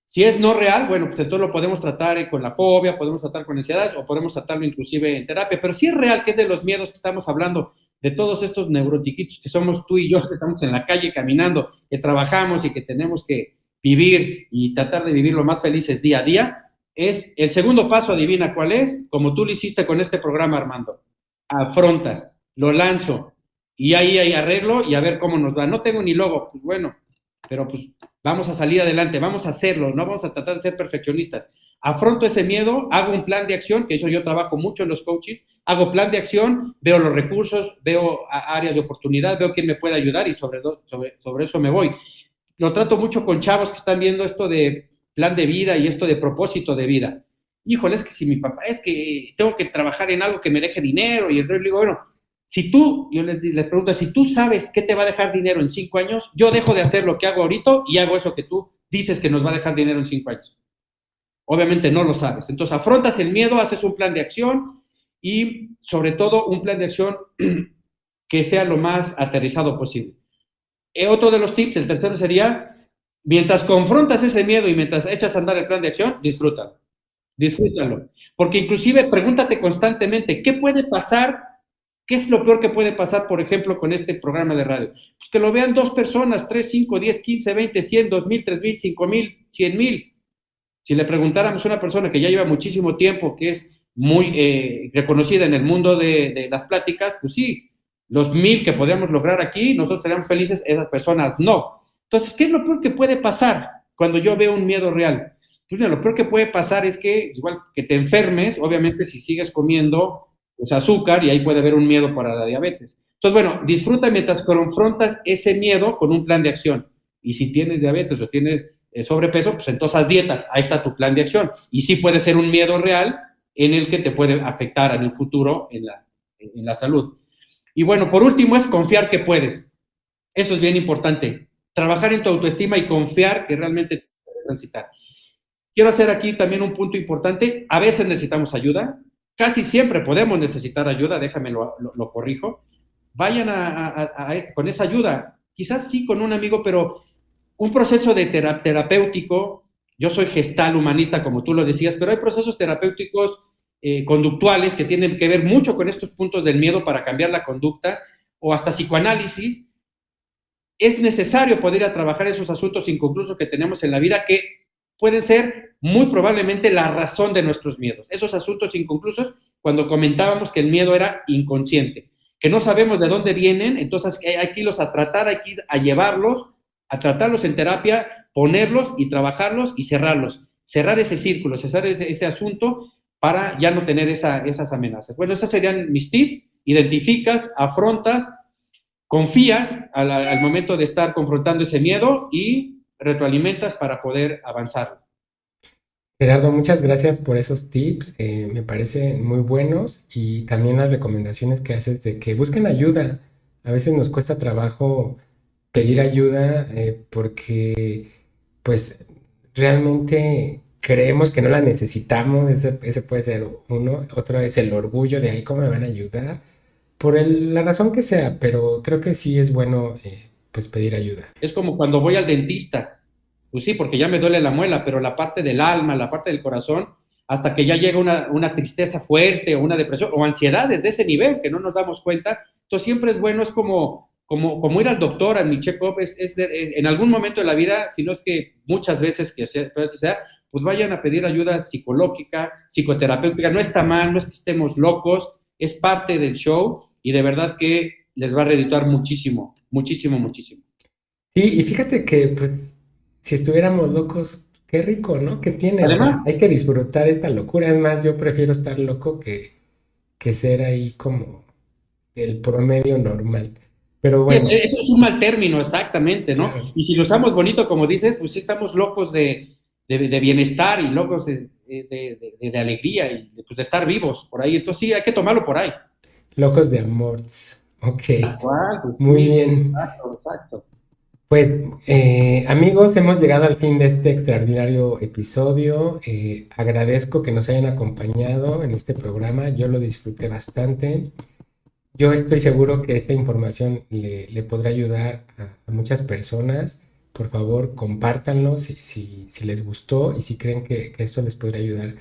si es no real, bueno, pues entonces lo podemos tratar con la fobia, podemos tratar con ansiedad o podemos tratarlo inclusive en terapia, pero si es real, que es de los miedos que estamos hablando, de todos estos neurotiquitos que somos tú y yo, que estamos en la calle caminando, que trabajamos y que tenemos que vivir y tratar de vivir lo más felices día a día, es el segundo paso, adivina cuál es, como tú lo hiciste con este programa, Armando. Afrontas, lo lanzo y ahí hay arreglo y a ver cómo nos va. No tengo ni logo, pues bueno, pero pues vamos a salir adelante, vamos a hacerlo, no vamos a tratar de ser perfeccionistas. Afronto ese miedo, hago un plan de acción, que eso yo trabajo mucho en los coaches, hago plan de acción, veo los recursos, veo áreas de oportunidad, veo quién me puede ayudar y sobre eso me voy. Lo trato mucho con chavos que están viendo esto de plan de vida y esto de propósito de vida. Híjole, es que si mi papá, es que tengo que trabajar en algo que me deje dinero y entonces le digo, bueno, si tú, yo les pregunto, si tú sabes qué te va a dejar dinero en 5 años, yo dejo de hacer lo que hago ahorita y hago eso que tú dices que nos va a dejar dinero en 5 años. Obviamente no lo sabes. Entonces afrontas el miedo, haces un plan de acción y sobre todo un plan de acción que sea lo más aterrizado posible. Otro de los tips, el tercero sería, mientras confrontas ese miedo y mientras echas a andar el plan de acción, disfrútalo. Disfrútalo. Porque inclusive pregúntate constantemente, ¿qué puede pasar? ¿Qué es lo peor que puede pasar, por ejemplo, con este programa de radio? Pues que lo vean 2 personas, 3, 5, 10, 15, 20, 100, 2000, 3000, 5000, 100,000. Si le preguntáramos a una persona que ya lleva muchísimo tiempo, que es muy reconocida en el mundo de las pláticas, pues sí, los 1000 que podríamos lograr aquí, nosotros seríamos felices, esas personas no. Entonces, ¿qué es lo peor que puede pasar cuando yo veo un miedo real? Pues mira, lo peor que puede pasar es que, igual que te enfermes, obviamente si sigues comiendo pues, azúcar y ahí puede haber un miedo para la diabetes. Entonces, bueno, disfruta mientras confrontas ese miedo con un plan de acción. Y si tienes diabetes o tienes sobrepeso, pues entonces haz dietas, ahí está tu plan de acción. Y sí puede ser un miedo real en el que te puede afectar en un futuro en la salud. Y bueno, por último es confiar que puedes. Eso es bien importante. Trabajar en tu autoestima y confiar que realmente te puedes transitar. Quiero hacer aquí también un punto importante. A veces necesitamos ayuda. Casi siempre podemos necesitar ayuda, déjame lo corrijo. Vayan con esa ayuda. Quizás sí con un amigo, pero un proceso de terapéutico, yo soy gestal humanista, como tú lo decías, pero hay procesos terapéuticos conductuales que tienen que ver mucho con estos puntos del miedo para cambiar la conducta, o hasta psicoanálisis. Es necesario poder ir a trabajar esos asuntos inconclusos que tenemos en la vida que pueden ser muy probablemente la razón de nuestros miedos. Esos asuntos inconclusos, cuando comentábamos que el miedo era inconsciente, que no sabemos de dónde vienen, entonces hay que irlos a tratar, hay que ir a llevarlos, a tratarlos en terapia, ponerlos y trabajarlos y cerrarlos. Cerrar ese círculo, cerrar ese asunto para ya no tener esas amenazas. Bueno, esos serían mis tips. Identificas, afrontas, confías al momento de estar confrontando ese miedo y retroalimentas para poder avanzar. Gerardo, muchas gracias por esos tips, me parecen muy buenos y también las recomendaciones que haces de que busquen ayuda. A veces nos cuesta trabajo pedir ayuda porque pues realmente creemos que no la necesitamos, ese puede ser uno. Otro es el orgullo de, ay, ¿cómo me van a ayudar? Por la razón que sea, pero creo que sí es bueno pues pedir ayuda. Es como cuando voy al dentista, pues sí, porque ya me duele la muela, pero la parte del alma, la parte del corazón, hasta que ya llega una tristeza fuerte o una depresión o ansiedades de ese nivel que no nos damos cuenta, entonces siempre es bueno, es como ir al doctor, a mi check-up, en algún momento de la vida, si no es que muchas veces que sea, pues vayan a pedir ayuda psicológica, psicoterapéutica, no está mal, no es que estemos locos, es parte del show y de verdad que les va a redituar muchísimo, muchísimo, muchísimo. Sí, y fíjate que pues si estuviéramos locos, qué rico, ¿no? ¿Qué tiene? O sea, Además, hay que disfrutar esta locura. Es más, yo prefiero estar loco que ser ahí como el promedio normal. Pero sí, bueno, eso es un mal término, exactamente, ¿no? claro, Y si lo usamos bonito, como dices, pues sí estamos locos de bienestar y locos de alegría y pues, de estar vivos por ahí. Entonces sí, hay que tomarlo por ahí. locos de amor. Ok, Tal cual, pues muy sí, bien. exacto, exacto. Pues amigos, hemos llegado al fin de este extraordinario episodio. Agradezco que nos hayan acompañado en este programa. Yo lo disfruté bastante. Yo estoy seguro que esta información le podrá ayudar a muchas personas. Por favor, compártanlo si les gustó y si creen que esto les podría ayudar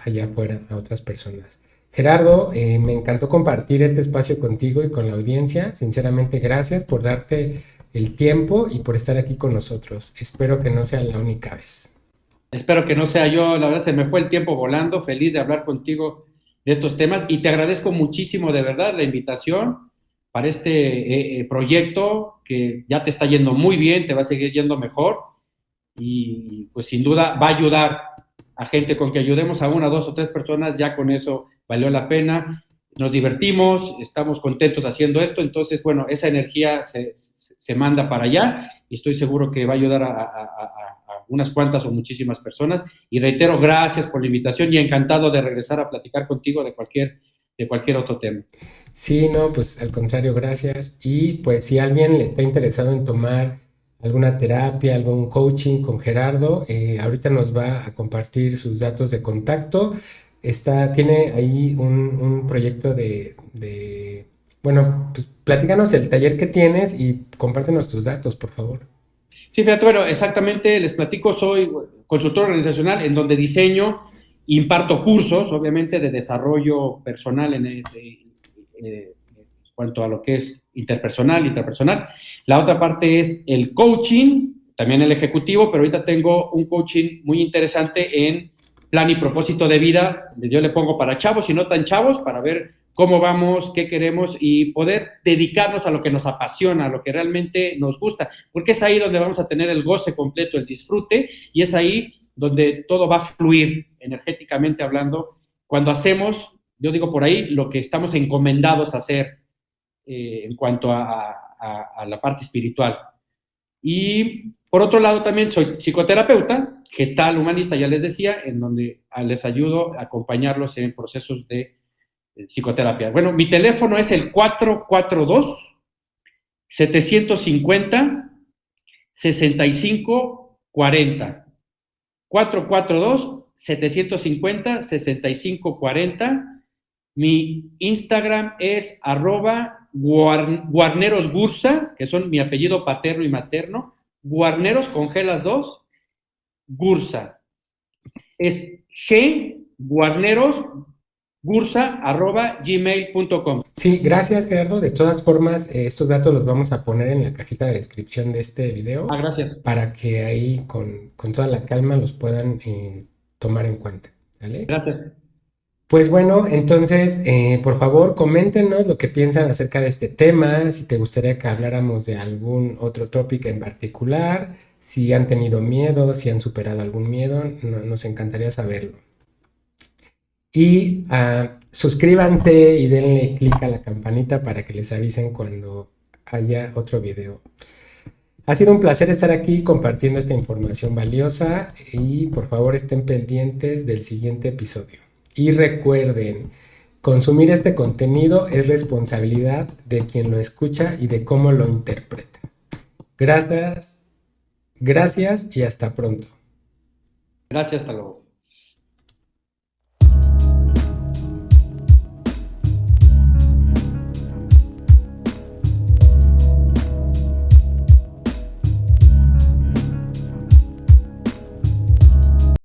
allá afuera a otras personas. Gerardo, me encantó compartir este espacio contigo y con la audiencia. Sinceramente, gracias por darte el tiempo y por estar aquí con nosotros. Espero que no sea la única vez. Espero que no sea yo, la verdad se me fue el tiempo volando, feliz de hablar contigo de estos temas y te agradezco muchísimo de verdad la invitación para este proyecto que ya te está yendo muy bien, te va a seguir yendo mejor y pues sin duda va a ayudar a gente. Con que ayudemos a una, dos o tres personas, ya con eso valió la pena, nos divertimos, estamos contentos haciendo esto, entonces bueno, esa energía se manda para allá y estoy seguro que va a ayudar a unas cuantas o muchísimas personas. Y reitero, gracias por la invitación y encantado de regresar a platicar contigo de cualquier otro tema. Sí, no, pues al contrario, gracias. Y pues si alguien le está interesado en tomar alguna terapia, algún coaching con Gerardo, ahorita nos va a compartir sus datos de contacto. Tiene ahí un proyecto bueno, pues platícanos el taller que tienes y compártenos tus datos, por favor. Sí, fíjate, bueno, exactamente, les platico, soy consultor organizacional en donde diseño, imparto cursos, obviamente, de desarrollo personal en cuanto a lo que es interpersonal, intrapersonal. La otra parte es el coaching, también el ejecutivo, pero ahorita tengo un coaching muy interesante en plan y propósito de vida, donde yo le pongo para chavos y no tan chavos, para ver cómo vamos, qué queremos y poder dedicarnos a lo que nos apasiona, a lo que realmente nos gusta, porque es ahí donde vamos a tener el goce completo, el disfrute, y es ahí donde todo va a fluir energéticamente hablando, cuando hacemos, yo digo por ahí, lo que estamos encomendados a hacer en cuanto a la parte espiritual. Y por otro lado también soy psicoterapeuta, gestal humanista, ya les decía, en donde les ayudo a acompañarlos en procesos de psicoterapia. Bueno, mi teléfono es el 442-750-6540. 442-750-6540. Mi Instagram es @guarnerosgursa, que son mi apellido paterno y materno. Guarneros con G las dos, Gursa. Es gguarnerosgursa@gmail.com. Sí, gracias Gerardo. De todas formas, estos datos los vamos a poner en la cajita de descripción de este video Gracias. para que ahí con toda la calma los puedan tomar en cuenta. ¿Vale? Gracias. Pues bueno, entonces, por favor, coméntenos lo que piensan acerca de este tema, si te gustaría que habláramos de algún otro tópico en particular, si han tenido miedo, si han superado algún miedo, nos encantaría saberlo. Y suscríbanse y denle clic a la campanita para que les avisen cuando haya otro video. Ha sido un placer estar aquí compartiendo esta información valiosa y por favor estén pendientes del siguiente episodio. Y recuerden, consumir este contenido es responsabilidad de quien lo escucha y de cómo lo interpreta. Gracias y hasta pronto. Gracias, hasta luego.